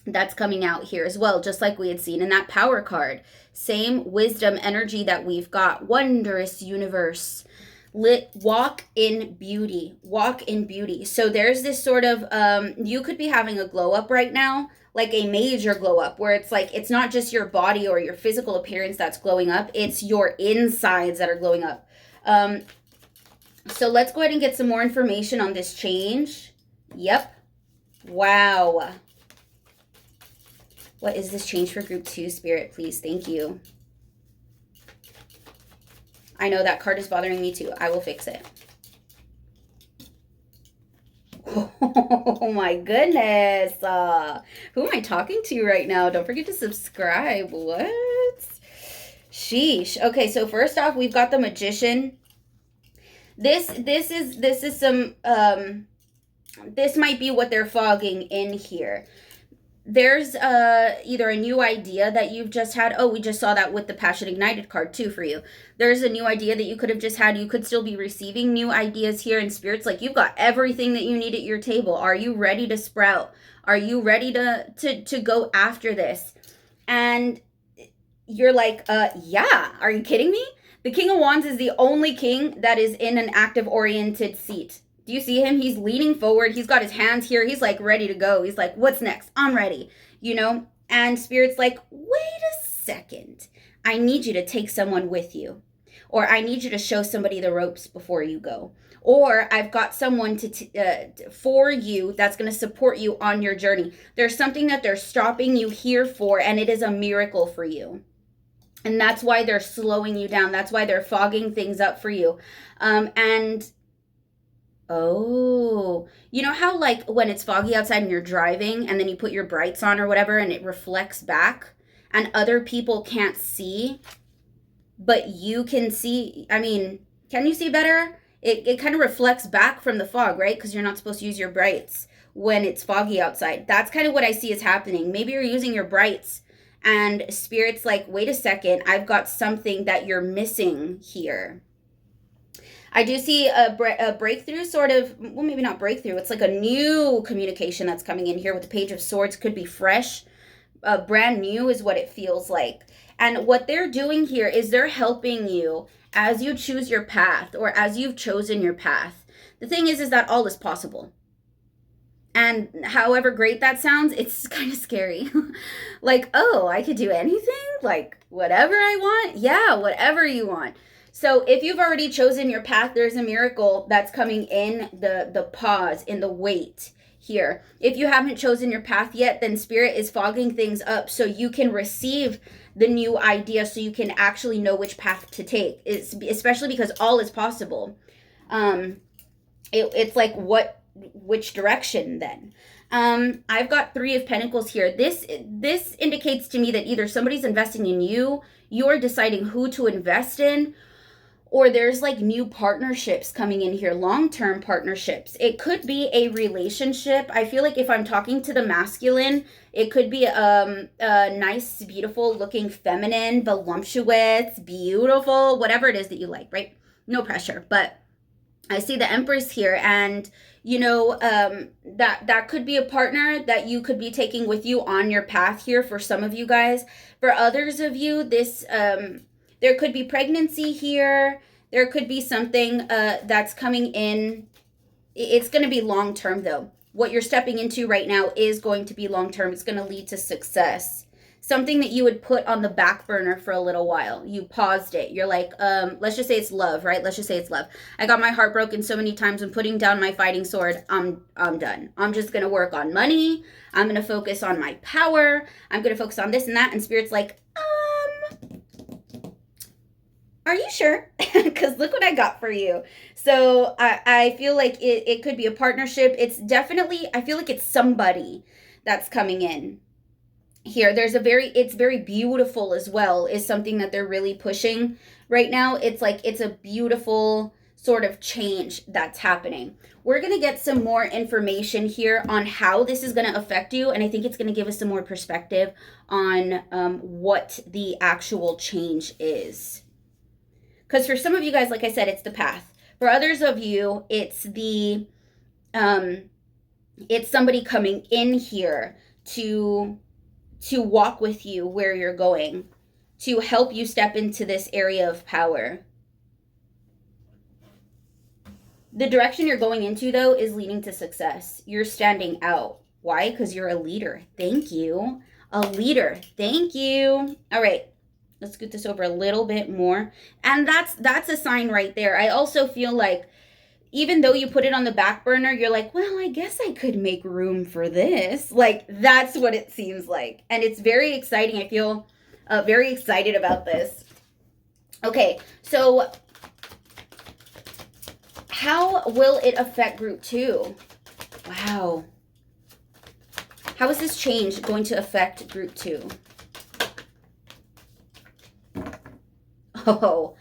that's coming out here as well, just like we had seen in that power card. Same wisdom energy that we've got. Wondrous universe. Walk in beauty. Walk in beauty. So there's this sort of, you could be having a glow up right now, like a major glow up, where it's like, it's not just your body or your physical appearance that's glowing up. It's your insides that are glowing up. So let's go ahead and get some more information on this change. Yep. Wow. What is this change for group 2, Spirit? Please. Thank you. I know that card is bothering me too. I will fix it. Oh my goodness. Who am I talking to right now? Don't forget to subscribe. What? Sheesh. Okay, so first off, we've got the Magician. This is some this might be what they're fogging in here. There's either a new idea that you've just had. Oh, we just saw that with the Passion Ignited card too for you. There's a new idea that you could have just had. You could still be receiving new ideas here in Spirit's like, you've got everything that you need at your table. Are you ready to sprout? Are you ready to go after this? And you're like, yeah, are you kidding me? The King of Wands is the only king that is in an active oriented seat. Do you see him? He's leaning forward. He's got his hands here. He's like ready to go. He's like, what's next? I'm ready, you know? And Spirit's like, wait a second. I need you to take someone with you. Or I need you to show somebody the ropes before you go. Or I've got someone for you that's going to support you on your journey. There's something that they're stopping you here for, and it is a miracle for you. And that's why they're slowing you down. That's why they're fogging things up for you. Oh, you know how like when it's foggy outside and you're driving and then you put your brights on or whatever and it reflects back and other people can't see, but you can see. I mean, can you see better? It kind of reflects back from the fog, right? Because you're not supposed to use your brights when it's foggy outside. That's kind of what I see is happening. Maybe you're using your brights and Spirit's like, wait a second, I've got something that you're missing here. I do see a breakthrough, sort of, well, maybe not breakthrough. It's like a new communication that's coming in here with the Page of Swords. Could be fresh, brand new is what it feels like. And what they're doing here is they're helping you as you choose your path or as you've chosen your path. The thing is that all is possible. And however great that sounds, it's kind of scary. Like, oh, I could do anything? Like, whatever I want? Yeah, whatever you want. So if you've already chosen your path, there's a miracle that's coming in the pause, in the wait here. If you haven't chosen your path yet, then Spirit is fogging things up so you can receive the new idea, so you can actually know which path to take. It's especially because all is possible. It's like which direction then? I've got 3 of Pentacles here. This indicates to me that either somebody's investing in you, you're deciding who to invest in, or there's like new partnerships coming in here, long-term partnerships. It could be a relationship. I feel like if I'm talking to the masculine, it could be a nice, beautiful looking feminine, voluptuous, beautiful, whatever it is that you like, right? No pressure. But I see the Empress here, and you know, that could be a partner that you could be taking with you on your path here for some of you guys. For others of you, this there could be pregnancy here. There could be something that's coming in. It's going to be long-term, though. What you're stepping into right now is going to be long-term. It's going to lead to success. Something that you would put on the back burner for a little while. You paused it. You're like, let's just say it's love, right? Let's just say it's love. I got my heart broken so many times when putting down my fighting sword. I'm done. I'm just going to work on money. I'm going to focus on my power. I'm going to focus on this and that. And Spirit's like, are you sure? Because look what I got for you. So I feel like it could be a partnership. It's definitely, I feel like it's somebody that's coming in here. It's very beautiful as well, is something that they're really pushing right now. It's like, it's a beautiful sort of change that's happening. We're going to get some more information here on how this is going to affect you. And I think it's going to give us some more perspective on what the actual change is. Because for some of you guys, like I said, it's the path. For others of you, it's it's somebody coming in here to walk with you where you're going, to help you step into this area of power. The direction you're going into, though, is leading to success. You're standing out. Why? Because you're a leader. Thank you. A leader. Thank you. All right. Let's scoot this over a little bit more. And that's a sign right there. I also feel like even though you put it on the back burner, you're like, well, I guess I could make room for this. Like, that's what it seems like. And it's very exciting. I feel very excited about this. Okay, so how will it affect group 2? Wow. How is this change going to affect group 2? Oh,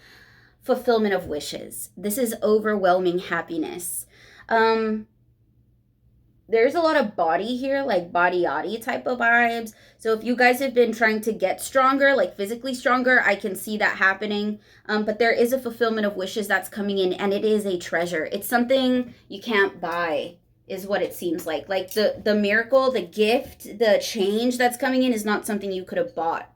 fulfillment of wishes. This is overwhelming happiness. There's a lot of body here, like body-yaddy type of vibes. So if you guys have been trying to get stronger, like physically stronger, I can see that happening. But there is a fulfillment of wishes that's coming in, and it is a treasure. It's something you can't buy, is what it seems like. Like the miracle, the gift, the change that's coming in is not something you could have bought.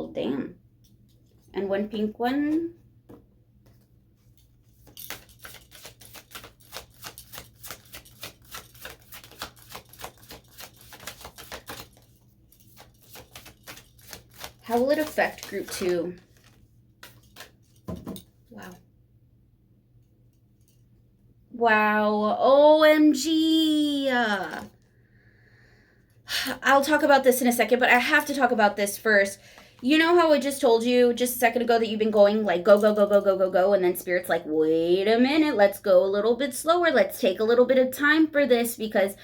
Well, damn. And one pink one. How will it affect group 2? Wow. Wow. OMG. I'll talk about this in a second, but I have to talk about this first. You know how I just told you just a second ago that you've been going like go, go, go, go, go, go, go, and then Spirit's like, wait a minute, let's go a little bit slower. Let's take a little bit of time for this because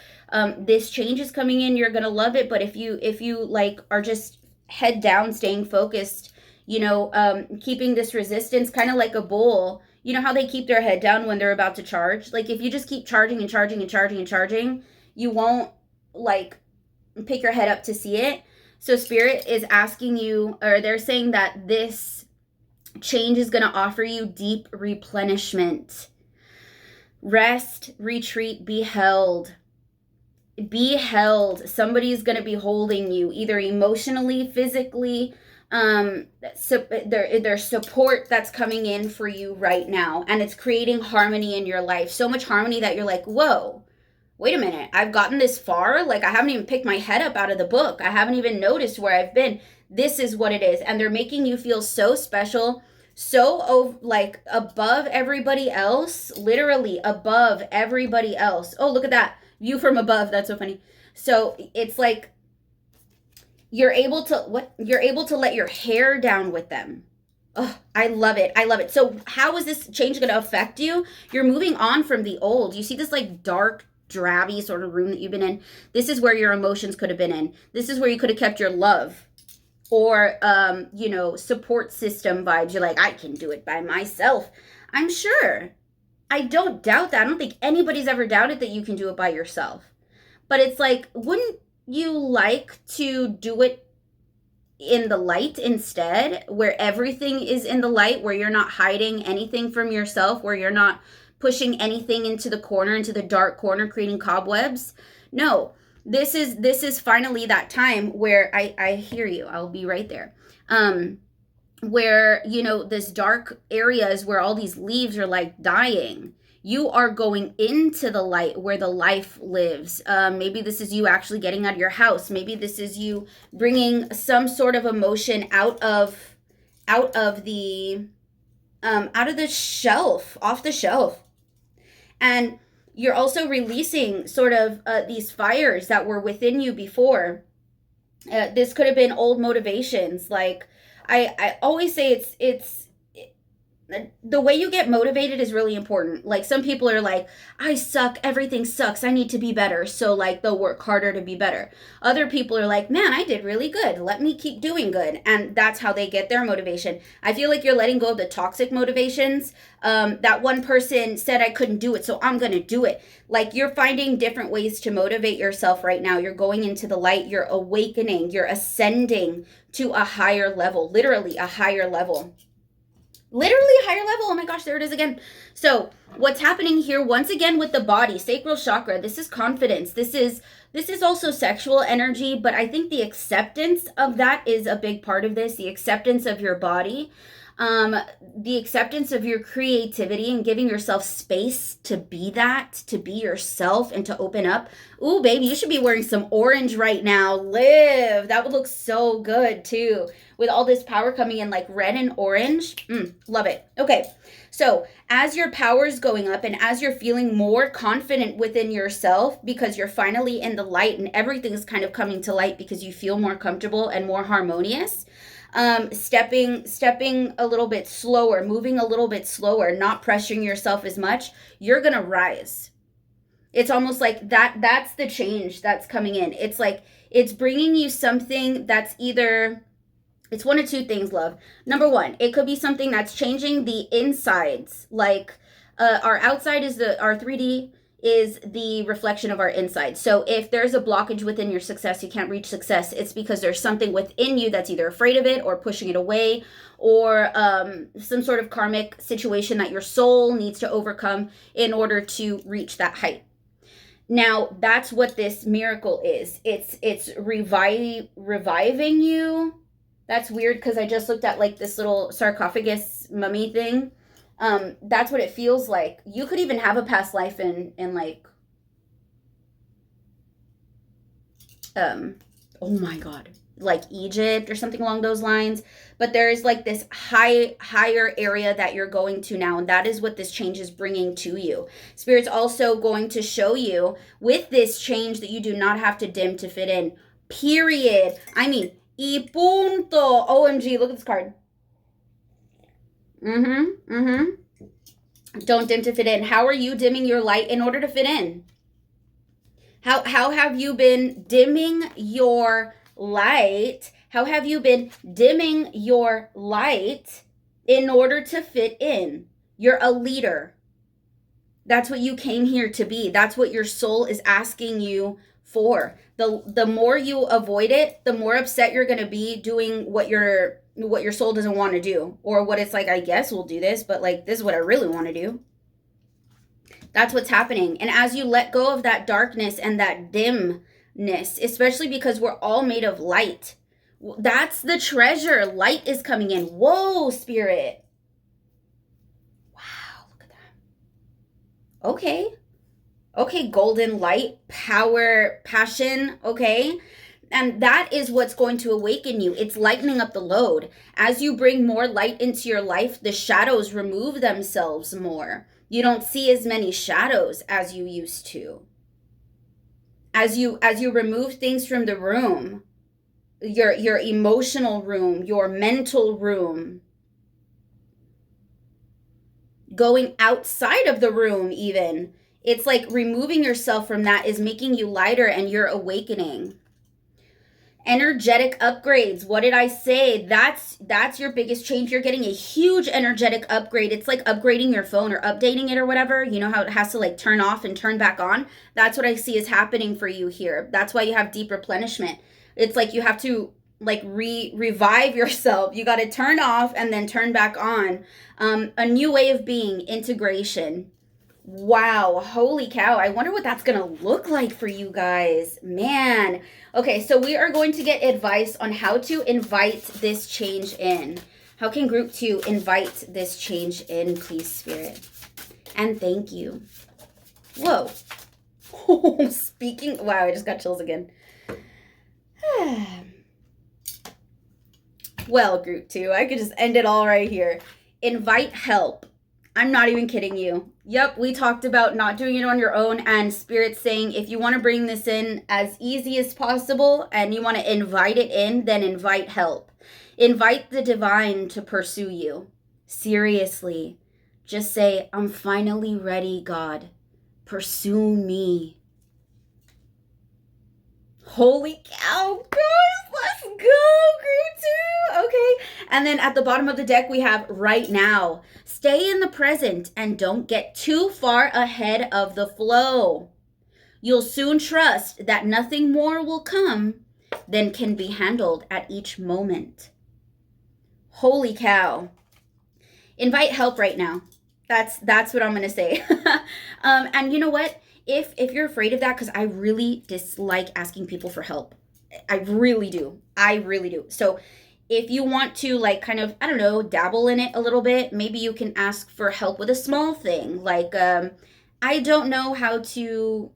this change is coming in. You're gonna love it. But if you like are just head down, staying focused, keeping this resistance kind of like a bull. You know how they keep their head down when they're about to charge? Like if you just keep charging and charging and charging and charging, you won't like pick your head up to see it. So Spirit is asking you, or they're saying that this change is going to offer you deep replenishment. Rest, retreat, be held. Be held. Somebody's going to be holding you, either emotionally, physically. So there's support that's coming in for you right now, and it's creating harmony in your life. So much harmony that you're like, whoa, wait a minute, I've gotten this far? Like, I haven't even picked my head up out of the book. I haven't even noticed where I've been. This is what it is. And they're making you feel so special, so like above everybody else, literally above everybody else. Oh, look at that view from above. That's so funny. So it's like you're able to let your hair down with them. Oh, I love it. I love it. So how is this change going to affect you? You're moving on from the old. You see this like dark, drabby sort of room that you've been in. This is where your emotions could have been in. This is where you could have kept your love or, support system vibes. You're like, I can do it by myself. I'm sure. I don't doubt that. I don't think anybody's ever doubted that you can do it by yourself. But it's like, wouldn't you like to do it in the light instead, where everything is in the light, where you're not hiding anything from yourself, where you're not pushing anything into the corner, into the dark corner, creating cobwebs? No, this is finally that time where I hear you. I'll be right there. Where, this dark areas where all these leaves are like dying. You are going into the light where the life lives. Maybe this is you actually getting out of your house. Maybe this is you bringing some sort of emotion out of the shelf, off the shelf. And you're also releasing sort of these fires that were within you before. This could have been old motivations. Like I always say it's the way you get motivated is really important. Like some people are like, I suck, everything sucks, I need to be better. So like they'll work harder to be better. Other people are like, man, I did really good, let me keep doing good. And that's how they get their motivation. I feel like you're letting go of the toxic motivations. That one person said I couldn't do it, so I'm gonna do it. Like you're finding different ways to motivate yourself right now. You're going into the light, you're awakening, you're ascending to a higher level, literally a higher level. Literally a higher level. Oh my gosh, there it is again. So what's happening here once again with the body, sacral chakra, this is confidence. This is also sexual energy, but I think the acceptance of that is a big part of this. The acceptance of your body, the acceptance of your creativity and giving yourself space to be that, to be yourself and to open up. Ooh, baby, you should be wearing some orange right now. Live. That would look so good too. With all this power coming in like red and orange. Love it. Okay. So as your power is going up and as you're feeling more confident within yourself because you're finally in the light and everything's kind of coming to light because you feel more comfortable and more harmonious, stepping a little bit slower, moving a little bit slower, not pressuring yourself as much, you're going to rise. It's almost like that's the change that's coming in. It's like, it's bringing you something that's either, it's one of two things, love. Number one, it could be something that's changing the insides. Like our outside is our 3D is the reflection of our inside. So if there's a blockage within your success, you can't reach success, it's because there's something within you that's either afraid of it or pushing it away, or some sort of karmic situation that your soul needs to overcome in order to reach that height. Now, that's what this miracle is. It's reviving you. That's weird because I just looked at like this little sarcophagus mummy thing. That's what it feels like. You could even have a past life in like oh my god, like Egypt or something along those lines. But there is like this higher area that you're going to now, and that is what this change is bringing to you. Spirit's also going to show you with this change that you do not have to dim to fit in, period. I mean, y punto. OMG, look at this card. Don't dim to fit in. How are you dimming your light in order to fit in? How have you been dimming your light? How have you been dimming your light in order to fit in? You're a leader. That's what you came here to be. That's what your soul is asking you for. The more you avoid it, the more upset you're going to be doing what your soul doesn't want to do, or what it's like, I guess we'll do this, but like this is what I really want to do. That's what's happening. And as you let go of that darkness and that dimness, especially because we're all made of light, that's the treasure. Light is coming in. Whoa, Spirit. Wow, look at that. Okay, golden light, power, passion, okay? And that is what's going to awaken you. It's lightening up the load. As you bring more light into your life, the shadows remove themselves more. You don't see as many shadows as you used to. As you remove things from the room, your emotional room, your mental room, going outside of the room even, it's like removing yourself from that is making you lighter and you're awakening. Energetic upgrades. What did I say? That's your biggest change. You're getting a huge energetic upgrade. It's like upgrading your phone or updating it or whatever. You know how it has to like turn off and turn back on? That's what I see is happening for you here. That's why you have deep replenishment. It's like you have to like revive yourself. You got to turn off and then turn back on. A new way of being, integration. Wow, holy cow. I wonder what that's going to look like for you guys. Man. Okay, so we are going to get advice on how to invite this change in. How can group 2 invite this change in, please, Spirit? And thank you. Whoa. Speaking, wow, I just got chills again. Well, group 2, I could just end it all right here. Invite help. I'm not even kidding you. Yep, we talked about not doing it on your own, and Spirit saying if you want to bring this in as easy as possible and you want to invite it in, then invite help. Invite the divine to pursue you. Seriously. Just say, I'm finally ready, God. Pursue me. Holy cow, guys, let's go, group 2. Okay, and then at the bottom of the deck, we have right now. Stay in the present and don't get too far ahead of the flow. You'll soon trust that nothing more will come than can be handled at each moment. Holy cow. Invite help right now. That's what I'm going to say. And you know what? If you're afraid of that, because I really dislike asking people for help. I really do. So if you want to like kind of, I don't know, dabble in it a little bit, maybe you can ask for help with a small thing. Like, I don't know how to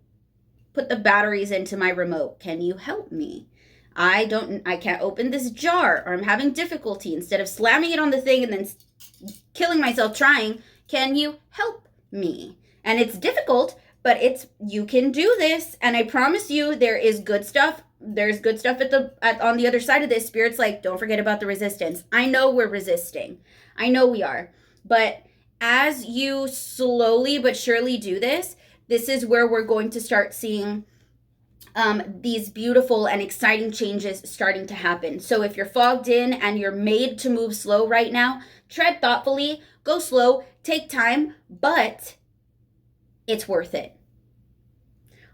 put the batteries into my remote. Can you help me? I can't open this jar, or I'm having difficulty. Instead of slamming it on the thing and then killing myself trying, can you help me? And it's difficult, but you can do this, and I promise you there is good stuff. There's good stuff on the other side of this. Spirit's like, don't forget about the resistance. I know we're resisting. I know we are. But as you slowly but surely do this, this is where we're going to start seeing these beautiful and exciting changes starting to happen. So if you're fogged in and you're made to move slow right now, tread thoughtfully, go slow, take time, but it's worth it.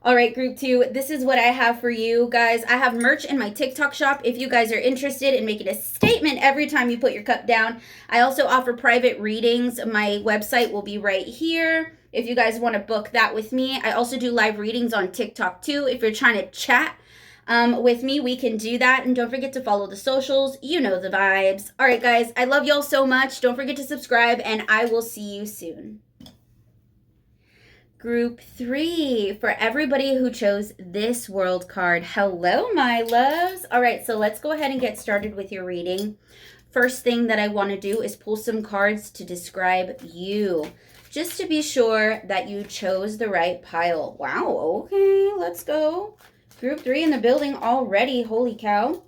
All right, group 2, this is what I have for you guys. I have merch in my TikTok shop if you guys are interested in making a statement every time you put your cup down. I also offer private readings. My website will be right here if you guys want to book that with me. I also do live readings on TikTok too if you're trying to chat. with me, we can do that. And don't forget to follow the socials. You know the vibes. All right, guys, I love y'all so much. Don't forget to subscribe, and I will see you soon. Group 3, for everybody who chose this world card. Hello, my loves. All right, so let's go ahead and get started with your reading. First thing that I want to do is pull some cards to describe you, just to be sure that you chose the right pile. Wow, okay, let's go. Group 3 in the building already. Holy cow.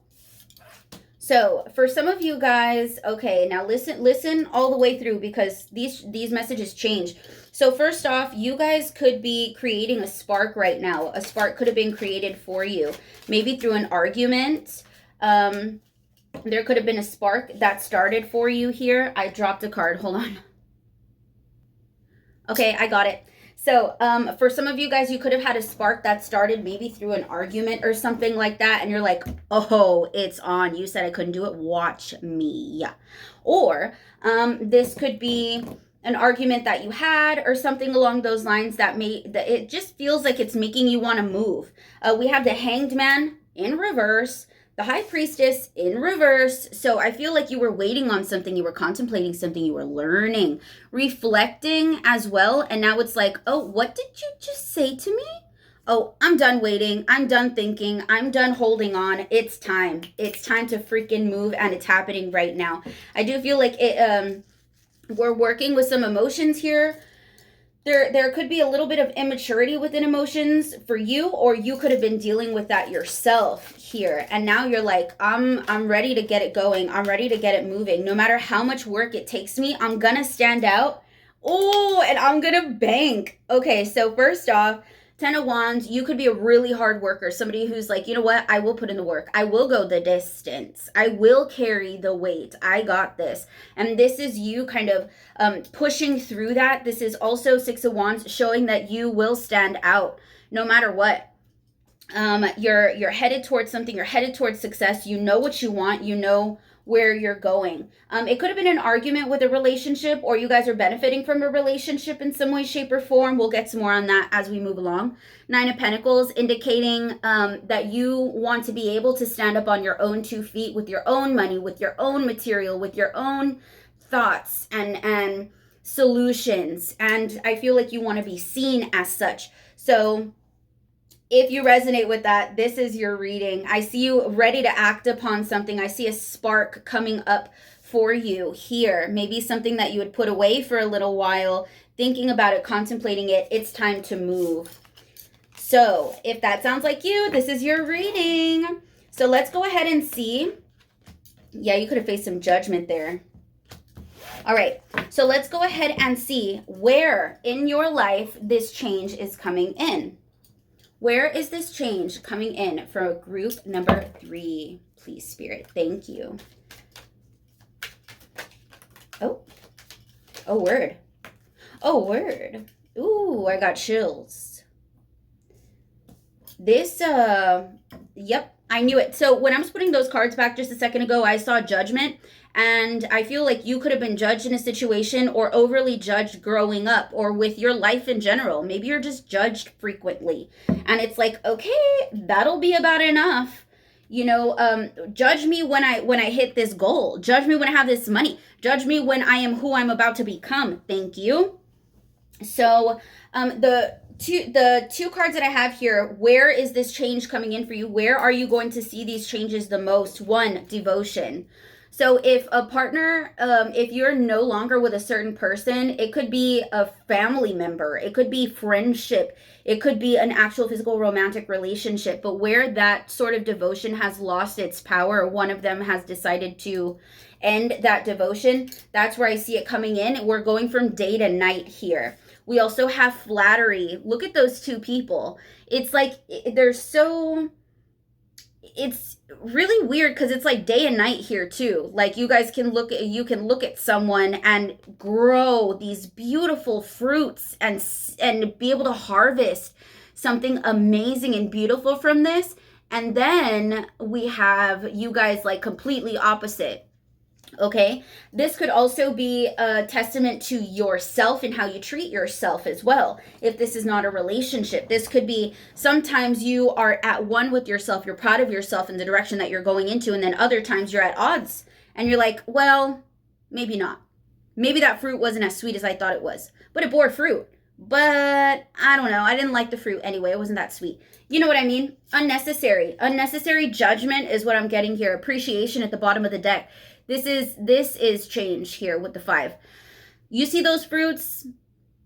So for some of you guys, okay, now listen all the way through, because these messages change. So first off, you guys could be creating a spark right now. A spark could have been created for you, maybe through an argument. There could have been a spark that started for you here. I dropped a card. Hold on. Okay, I got it. So for some of you guys, you could have had a spark that started maybe through an argument or something like that. And you're like, oh, it's on. You said I couldn't do it. Watch me. Or this could be an argument that you had or something along those lines that it just feels like it's making you want to move. We have the Hanged Man in reverse, the High Priestess in reverse. So I feel like you were waiting on something, you were contemplating something, you were learning, reflecting as well. And now it's like, oh, what did you just say to me? Oh, I'm done waiting. I'm done thinking. I'm done holding on. It's time. It's time to freaking move, and it's happening right now. I do feel like we're working with some emotions here. There could be a little bit of immaturity within emotions for you, or you could have been dealing with that yourself here. And now you're like, I'm ready to get it going. I'm ready to get it moving. No matter how much work it takes me, I'm gonna stand out. Oh, and I'm gonna bank. Okay, so first off, 10 of Wands, you could be a really hard worker. Somebody who's like, you know what? I will put in the work. I will go the distance. I will carry the weight. I got this. And this is you kind of pushing through that. This is also 6 of Wands, showing that you will stand out no matter what. You're headed towards something. You're headed towards success. You know what you want. You know where you're going. It could have been an argument with a relationship, or you guys are benefiting from a relationship in some way, shape, or form. We'll get some more on that as we move along. 9 of Pentacles, indicating that you want to be able to stand up on your own 2 feet with your own money, with your own material, with your own thoughts and solutions. And I feel like you want to be seen as such. So if you resonate with that, this is your reading. I see you ready to act upon something. I see a spark coming up for you here. Maybe something that you would put away for a little while, thinking about it, contemplating it. It's time to move. So if that sounds like you, this is your reading. So let's go ahead and see. Yeah, you could have faced some judgment there. All right, so let's go ahead and see where in your life this change is coming in. Where is this change coming in for group number 3? Please, Spirit. Thank you. Oh, word. Oh, word. Ooh, I got chills. This, yep, I knew it. So when I was putting those cards back just a second ago, I saw judgment. And I feel like you could have been judged in a situation, or overly judged growing up, or with your life in general. Maybe you're just judged frequently. And it's like, okay, that'll be about enough. You know, judge me when I hit this goal. Judge me when I have this money. Judge me when I am who I'm about to become. Thank you. So the two cards that I have here, where is this change coming in for you? Where are you going to see these changes the most? 1, devotion. So if a partner, if you're no longer with a certain person, it could be a family member, it could be friendship, it could be an actual physical romantic relationship, but where that sort of devotion has lost its power, one of them has decided to end that devotion, that's where I see it coming in. We're going from day to night here. We also have flattery. Look at those 2 people. It's like they're so... It's really weird because it's like day and night here too. Like you guys can look at someone and grow these beautiful fruits and be able to harvest something amazing and beautiful from this. And then we have you guys like completely opposite. Okay, this could also be a testament to yourself and how you treat yourself as well. If this is not a relationship, this could be sometimes you are at one with yourself, you're proud of yourself in the direction that you're going into, and then other times you're at odds and you're like, well, maybe not. Maybe that fruit wasn't as sweet as I thought it was, but it bore fruit. But I don't know. I didn't like the fruit anyway. It wasn't that sweet. You know what I mean? Unnecessary. Unnecessary judgment is what I'm getting here. Appreciation at the bottom of the deck. This is change here with the 5. You see those fruits?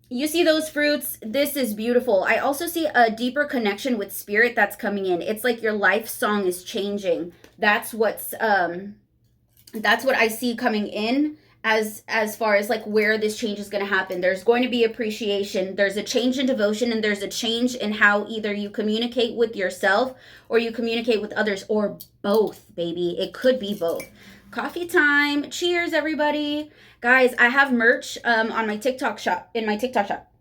You see those fruits? This is beautiful. I also see a deeper connection with spirit that's coming in. It's like your life song is changing. That's what I see coming in as far as like where this change is going to happen. There's going to be appreciation, there's a change in devotion, and there's a change in how either you communicate with yourself or you communicate with others, or both, baby. It could be both. Coffee time. Cheers, everybody. Guys, I have merch on my TikTok shop, in my TikTok shop.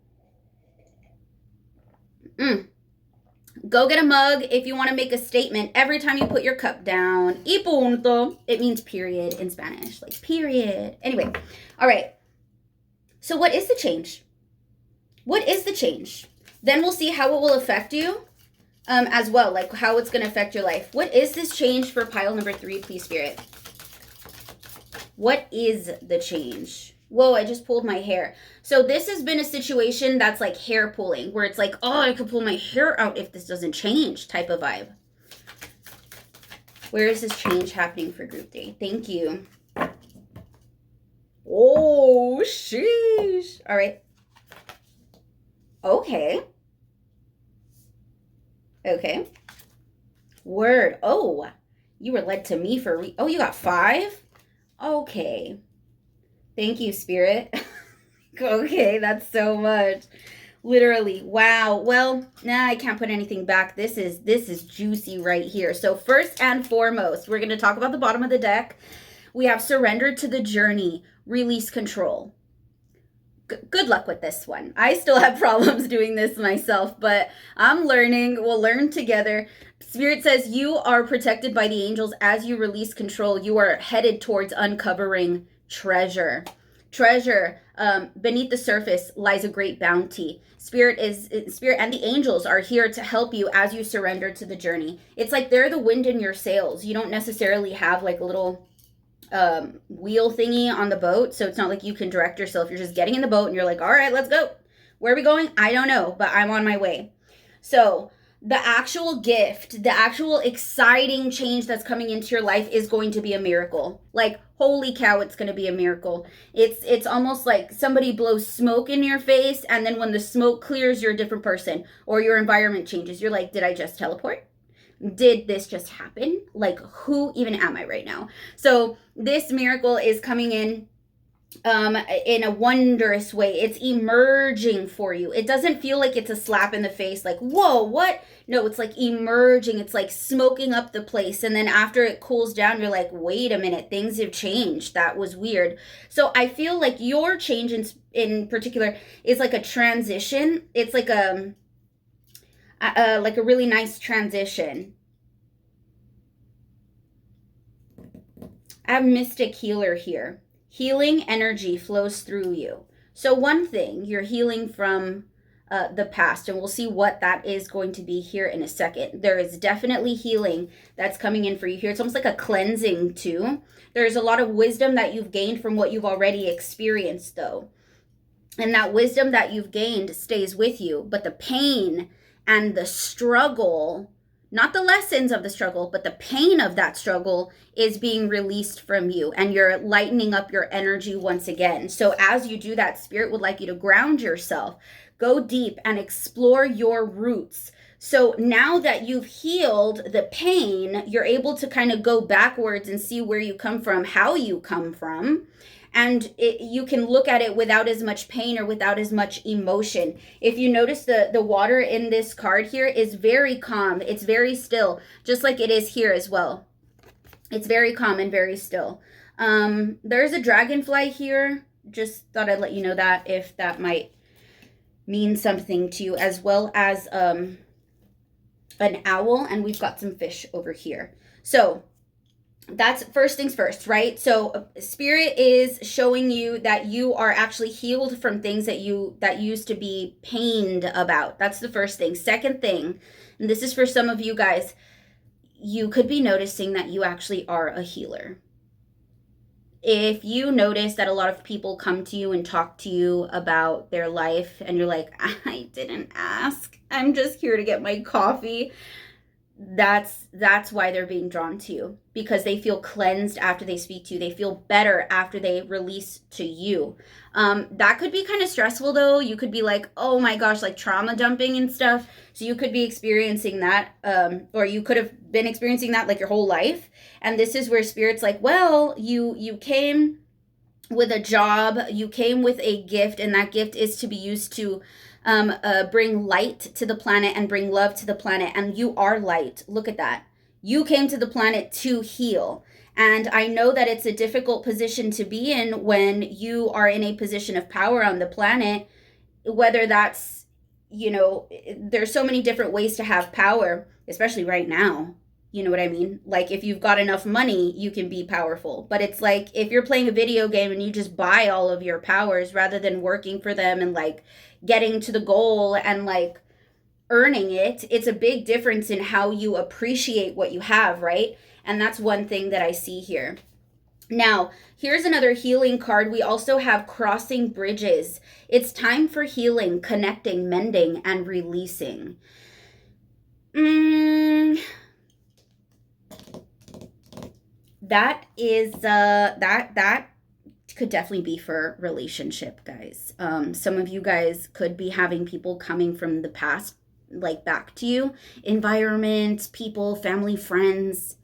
Go get a mug if you want to make a statement every time you put your cup down. Y punto. It means period in Spanish. Like, period. Anyway, all right. So what is the change? What is the change? Then we'll see how it will affect you as well, like how it's going to affect your life. What is this change for pile number 3, please, Spirit? What is the change? Whoa, I just pulled my hair. So this has been a situation that's like hair pulling, where it's like, oh, I could pull my hair out if this doesn't change type of vibe. Where is this change happening for group 3? Thank you. Oh, sheesh. All right. Okay. Okay. Word. Oh, you were led to me for oh, you got 5? Okay. Thank you, Spirit. Okay, that's so much. Literally. Wow. Well, nah, I can't put anything back. This is juicy right here. So first and foremost, we're going to talk about the bottom of the deck. We have surrender to the journey, release control. Good luck with this one. I still have problems doing this myself, but I'm learning. We'll learn together. Spirit says you are protected by the angels as you release control. You are headed towards uncovering treasure. Treasure. Beneath the surface lies a great bounty. Spirit and the angels are here to help you as you surrender to the journey. It's like they're the wind in your sails. You don't necessarily have like a little wheel thingy on the boat, so it's not like you can direct yourself. You're just getting in the boat and you're like, all right, let's go. Where are we going? I don't know, but I'm on my way. So the actual gift, the actual exciting change that's coming into your life is going to be a miracle. Like, holy cow, it's going to be a miracle. It's almost like somebody blows smoke in your face, and then when the smoke clears, you're a different person, or your environment changes. You're like, did I just teleport? Did this just happen? Like, who even am I right now? So this miracle is coming in a wondrous way. It's emerging for you. It doesn't feel like it's a slap in the face, like, whoa, what? No, it's like emerging. It's like smoking up the place. And then after it cools down, you're like, wait a minute, things have changed. That was weird. So I feel like your change in particular is like a transition. It's like a really nice transition. I have Mystic Healer here. Healing energy flows through you. So one thing, you're healing from the past, and we'll see what that is going to be here in a second. There is definitely healing that's coming in for you here. It's almost like a cleansing too. There's a lot of wisdom that you've gained from what you've already experienced though. And that wisdom that you've gained stays with you, but the pain and the struggle, not the lessons of the struggle, but the pain of that struggle is being released from you, and you're lightening up your energy once again. So as you do that, Spirit would like you to ground yourself, go deep, and explore your roots. So now that you've healed the pain, you're able to kind of go backwards and see where you come from, how you come from. And you can look at it without as much pain or without as much emotion. If you notice, the water in this card here is very calm. It's very still, just like it is here as well. It's very calm and very still. There's a dragonfly here. Just thought I'd let you know that, if that might mean something to you, as well as an owl. And we've got some fish over here. So that's first things first, right? So spirit is showing you that you are actually healed from things that used to be pained about. That's the first thing. Second thing, and this is for some of you guys, you could be noticing that you actually are a healer. If you notice that a lot of people come to you and talk to you about their life and you're like, I didn't ask, I'm just here to get my coffee, that's why they're being drawn to you, because they feel cleansed after they speak to you. They feel better after they release to you. That could be kind of stressful though. You could be like, oh my gosh, like trauma dumping and stuff. So you could be experiencing that, or you could have been experiencing that like your whole life. And this is where spirit's like, well, you came with a job, you came with a gift, and that gift is to be used to bring light to the planet and bring love to the planet. And you are light. Look at that. You came to the planet to heal. And I know that it's a difficult position to be in when you are in a position of power on the planet, whether that's, there's so many different ways to have power, especially right now. You know what I mean? Like if you've got enough money, you can be powerful. But it's like if you're playing a video game and you just buy all of your powers rather than working for them and like getting to the goal and like earning it, it's a big difference in how you appreciate what you have, right? And that's one thing that I see here. Now, here's another healing card. We also have crossing bridges. It's time for healing, connecting, mending, and releasing. That is that could definitely be for relationship, guys. Some of you guys could be having people coming from the past like back to you, environment, people, family, friends,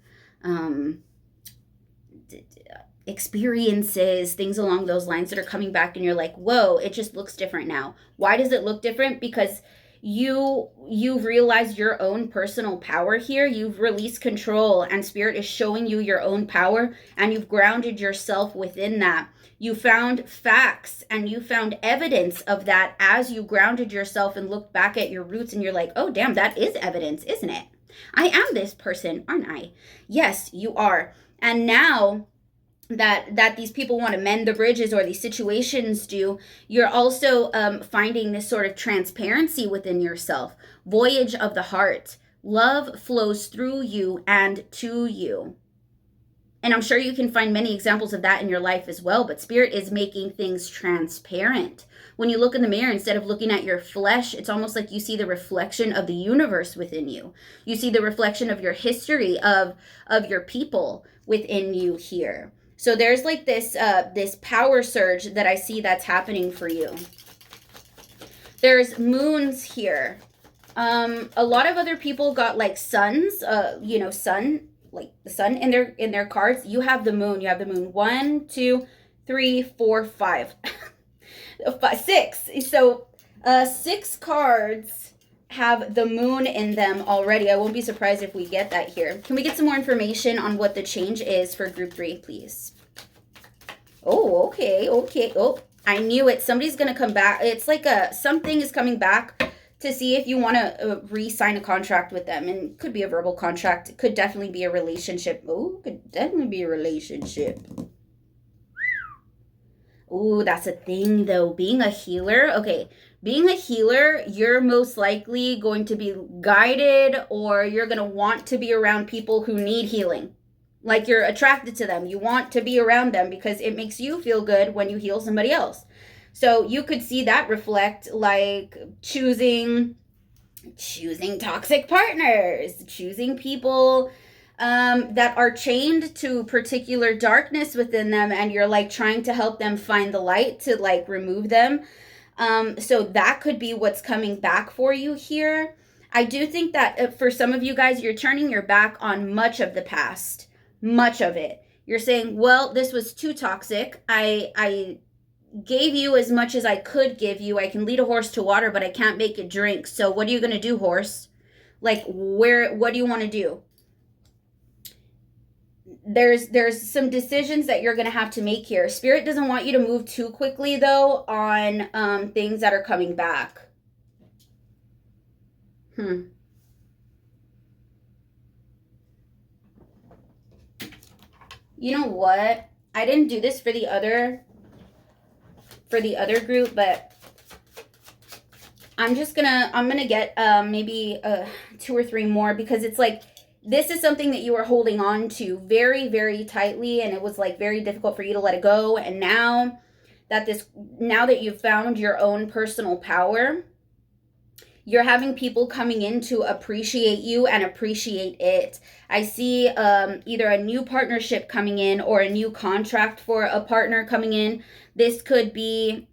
experiences, things along those lines that are coming back, and you're like, whoa, it just looks different now. Why does it look different? Because you've realized your own personal power here. You've released control, and spirit is showing you your own power, and you've grounded yourself within that. You found facts and you found evidence of that as you grounded yourself and looked back at your roots, and you're like, oh damn, that is evidence, isn't it? I am this person, aren't I? Yes, you are. And now that these people want to mend the bridges, or these situations do, you're also finding this sort of transparency within yourself. Voyage of the heart. Love flows through you and to you. And I'm sure you can find many examples of that in your life as well, but spirit is making things transparent. When you look in the mirror, instead of looking at your flesh, it's almost like you see the reflection of the universe within you. You see the reflection of your history, of your people within you here. So there's like this power surge that I see that's happening for you. There's moons here. A lot of other people got like suns, sun, like the sun in their cards. You have the moon. You have the moon. 1, 2, 3, 4, 5. 6. So 6 cards have the moon in them already. I won't be surprised if we get that here. Can we get some more information on what the change is for group 3, please? Oh, okay. Oh, I knew it. Somebody's going to come back. It's like something is coming back to see if you want to re-sign a contract with them. And it could be a verbal contract. It could definitely be a relationship. Oh, could definitely be a relationship. Oh, that's a thing though. Being a healer. Okay. Being a healer, you're most likely going to be guided, or you're going to want to be around people who need healing. Like you're attracted to them. You want to be around them because it makes you feel good when you heal somebody else. So you could see that reflect like choosing toxic partners, choosing people that are chained to particular darkness within them, and you're like trying to help them find the light to like remove them. So that could be what's coming back for you here. I do think that for some of you guys, you're turning your back on much of the past, much of it. You're saying, well, this was too toxic. I gave you as much as I could give you. I can lead a horse to water, but I can't make it drink. So what are you going to do, horse? Like what do you want to do? There's some decisions that you're going to have to make here. Spirit doesn't want you to move too quickly though on things that are coming back. You know what? I didn't do this for the other group, but I'm gonna get maybe 2 or 3 more, because it's like this is something that you were holding on to very, very tightly, and it was like very difficult for you to let it go. And now that you've found your own personal power, you're having people coming in to appreciate you and appreciate it. I see either a new partnership coming in or a new contract for a partner coming in. This could be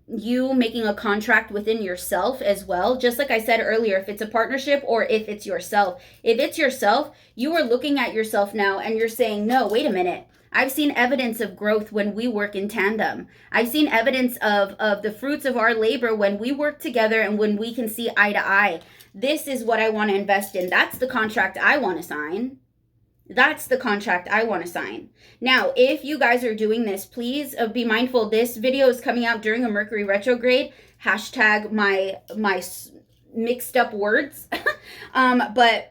you making a contract within yourself as well. Just like I said earlier, if it's a partnership or if it's yourself. If it's yourself, you are looking at yourself now and you're saying, no, wait a minute. I've seen evidence of growth when we work in tandem. I've seen evidence of the fruits of our labor when we work together and when we can see eye to eye. This is what I want to invest in. That's the contract I want to sign. That's the contract I want to sign. Now, if you guys are doing this, please be mindful. This video is coming out during a Mercury retrograde. Hashtag my mixed up words. But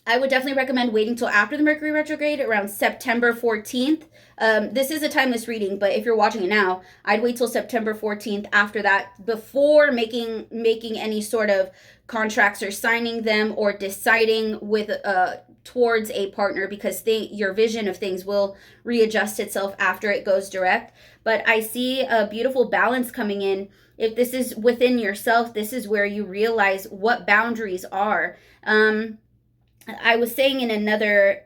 I would definitely recommend waiting till after the Mercury retrograde, around September 14th. This is a timeless reading, but if you're watching it now, I'd wait till September 14th after that, before making any sort of contracts or signing them or deciding with towards a partner, because your vision of things will readjust itself after it goes direct. But I see a beautiful balance coming in. If this is within yourself, this is where you realize what boundaries are. I was saying in another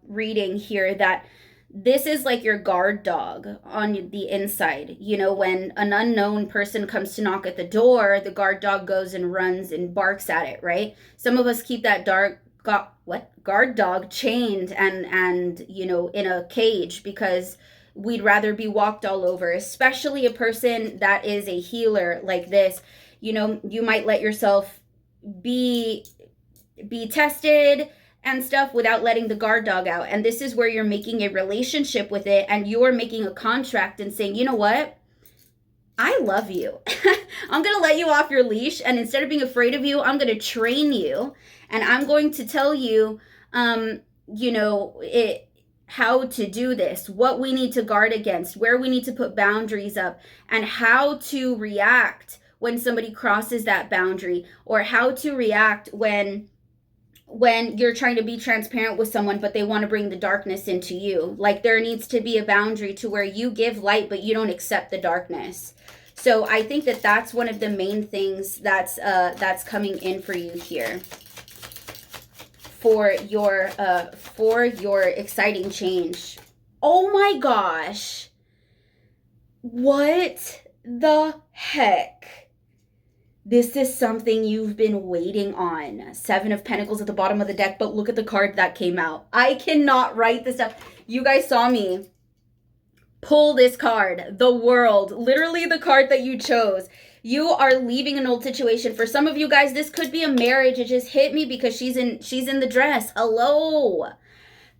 reading here that this is like your guard dog on the inside. You know, when an unknown person comes to knock at the door, the guard dog goes and runs and barks at it, right? Some of us keep that guard dog chained and you know, in a cage, because we'd rather be walked all over, especially a person that is a healer like this. You know, you might let yourself be tested and stuff without letting the guard dog out. And this is where you're making a relationship with it, and you're making a contract and saying, you know what? I love you. I'm going to let you off your leash. And instead of being afraid of you, I'm going to train you. And I'm going to tell you, you know, how to do this, what we need to guard against, where we need to put boundaries up, and how to react when somebody crosses that boundary, or how to react when you're trying to be transparent with someone, but they want to bring the darkness into you. Like, there needs to be a boundary to where you give light, but you don't accept the darkness. So I think that that's one of the main things that's coming in for you here, for your exciting change. Oh my gosh. What the heck? This is something you've been waiting on. 7 of Pentacles at the bottom of the deck, but look at the card that came out. I cannot write this up. You guys saw me pull this card, the World, literally the card that you chose. You are leaving an old situation. For some of you guys, this could be a marriage. It just hit me because she's in the dress. Hello.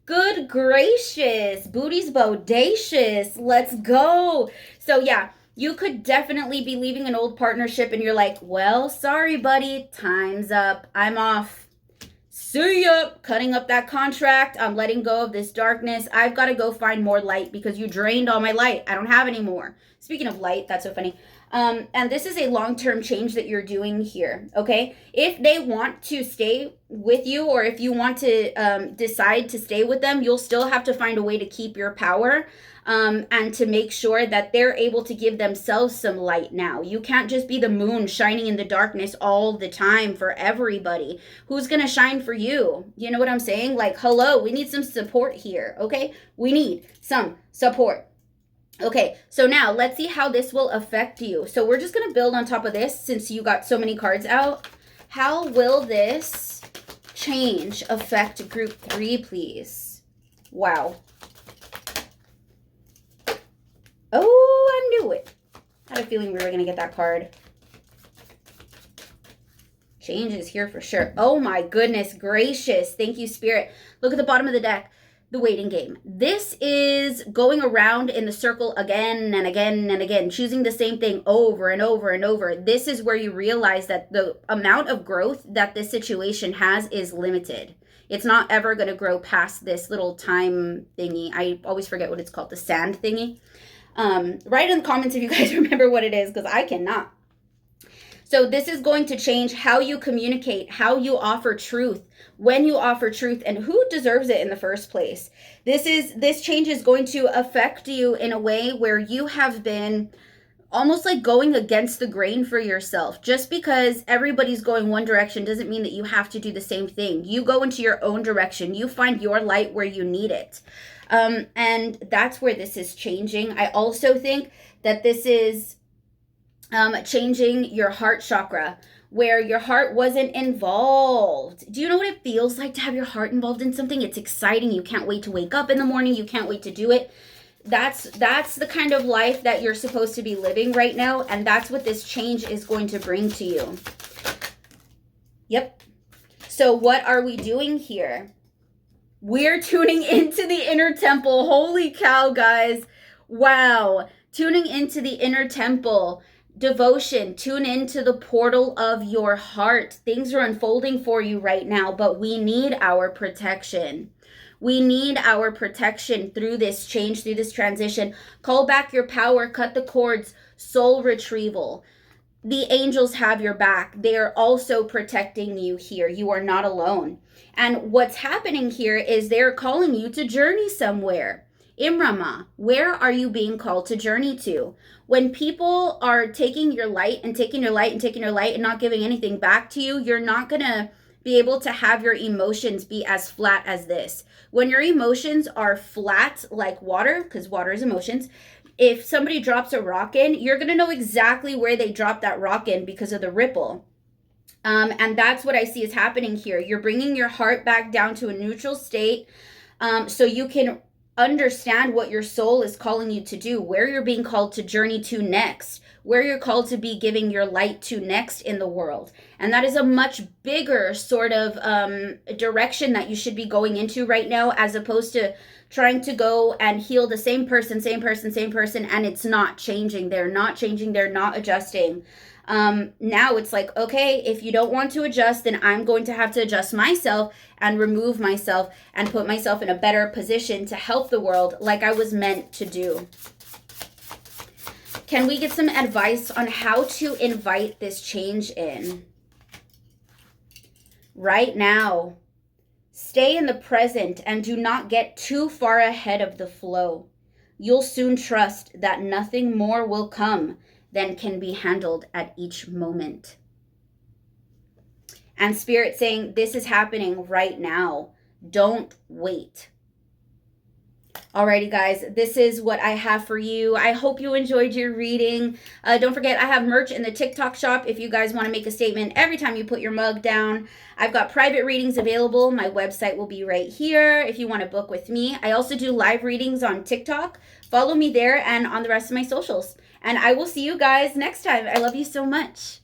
Good gracious. Booty's bodacious. Let's go. So yeah, you could definitely be leaving an old partnership and you're like, well, sorry, buddy. Time's up. I'm off. See ya. Cutting up that contract. I'm letting go of this darkness. I've got to go find more light because you drained all my light. I don't have any more. Speaking of light, that's so funny. And this is a long-term change that you're doing here, okay? If they want to stay with you, or if you want to decide to stay with them, you'll still have to find a way to keep your power, and to make sure that they're able to give themselves some light now. You can't just be the moon shining in the darkness all the time for everybody. Who's going to shine for you? You know what I'm saying? Like, hello, we need some support here, okay? We need some support. Okay, so now let's see how this will affect you. So we're just going to build on top of this since you got so many cards out. How will this change affect group 3, please? Wow. Oh, I knew it. I had a feeling we were going to get that card. Change is here for sure. Oh my goodness gracious. Thank you, Spirit. Look at the bottom of the deck. the waiting game. This is going around in the circle again and again and again, choosing the same thing over and over and over. This is where you realize that the amount of growth that this situation has is limited. It's not ever going to grow past this little time thingy. I always forget what it's called, the sand thingy. Write in the comments if you guys remember what it is, because I cannot. So this is going to change how you communicate, how you offer truth, when you offer truth, and who deserves it in the first place. This change is going to affect you in a way where you have been almost like going against the grain for yourself. Just because everybody's going one direction doesn't mean that you have to do the same thing. You go into your own direction. You find your light where you need it. And that's where this is changing. I also think that this is changing your heart chakra, where your heart wasn't involved. Do you know what it feels like to have your heart involved in something? It's exciting. You can't wait to wake up in the morning. You can't wait to do it. That's the kind of life that you're supposed to be living right now, and that's what this change is going to bring to you. Yep. So what are we doing here? We're tuning into the inner temple. Holy cow, guys. Wow. Tuning into the inner temple. Devotion. Tune into the portal of your heart. Things are unfolding for you right now, but we need our protection. We need our protection through this change, through this transition. Call back your power, cut the cords, soul retrieval. The angels have your back. They are also protecting you here. You are not alone. And what's happening here is they're calling you to journey somewhere. Imrama, where are you being called to journey to? When people are taking your light and taking your light and taking your light and not giving anything back to you, you're not going to be able to have your emotions be as flat as this. When your emotions are flat like water, because water is emotions, if somebody drops a rock in, you're going to know exactly where they dropped that rock in because of the ripple. And that's what I see is happening here. You're bringing your heart back down to a neutral state so you can understand what your soul is calling you to do, where you're being called to journey to next, where you're called to be giving your light to next in the world. And that is a much bigger sort of direction that you should be going into right now, as opposed to trying to go and heal the same person, and it's not changing. They're not changing. They're not adjusting. Now it's like, okay, if you don't want to adjust, then I'm going to have to adjust myself and remove myself and put myself in a better position to help the world like I was meant to do. Can we get some advice on how to invite this change in? Right now, stay in the present and do not get too far ahead of the flow. You'll soon trust that nothing more will come than can be handled at each moment. And Spirit saying, this is happening right now. Don't wait. Alrighty, guys, this is what I have for you. I hope you enjoyed your reading. Don't forget, I have merch in the TikTok shop if you guys want to make a statement every time you put your mug down. I've got private readings available. My website will be right here if you want to book with me. I also do live readings on TikTok. Follow me there and on the rest of my socials. And I will see you guys next time. I love you so much.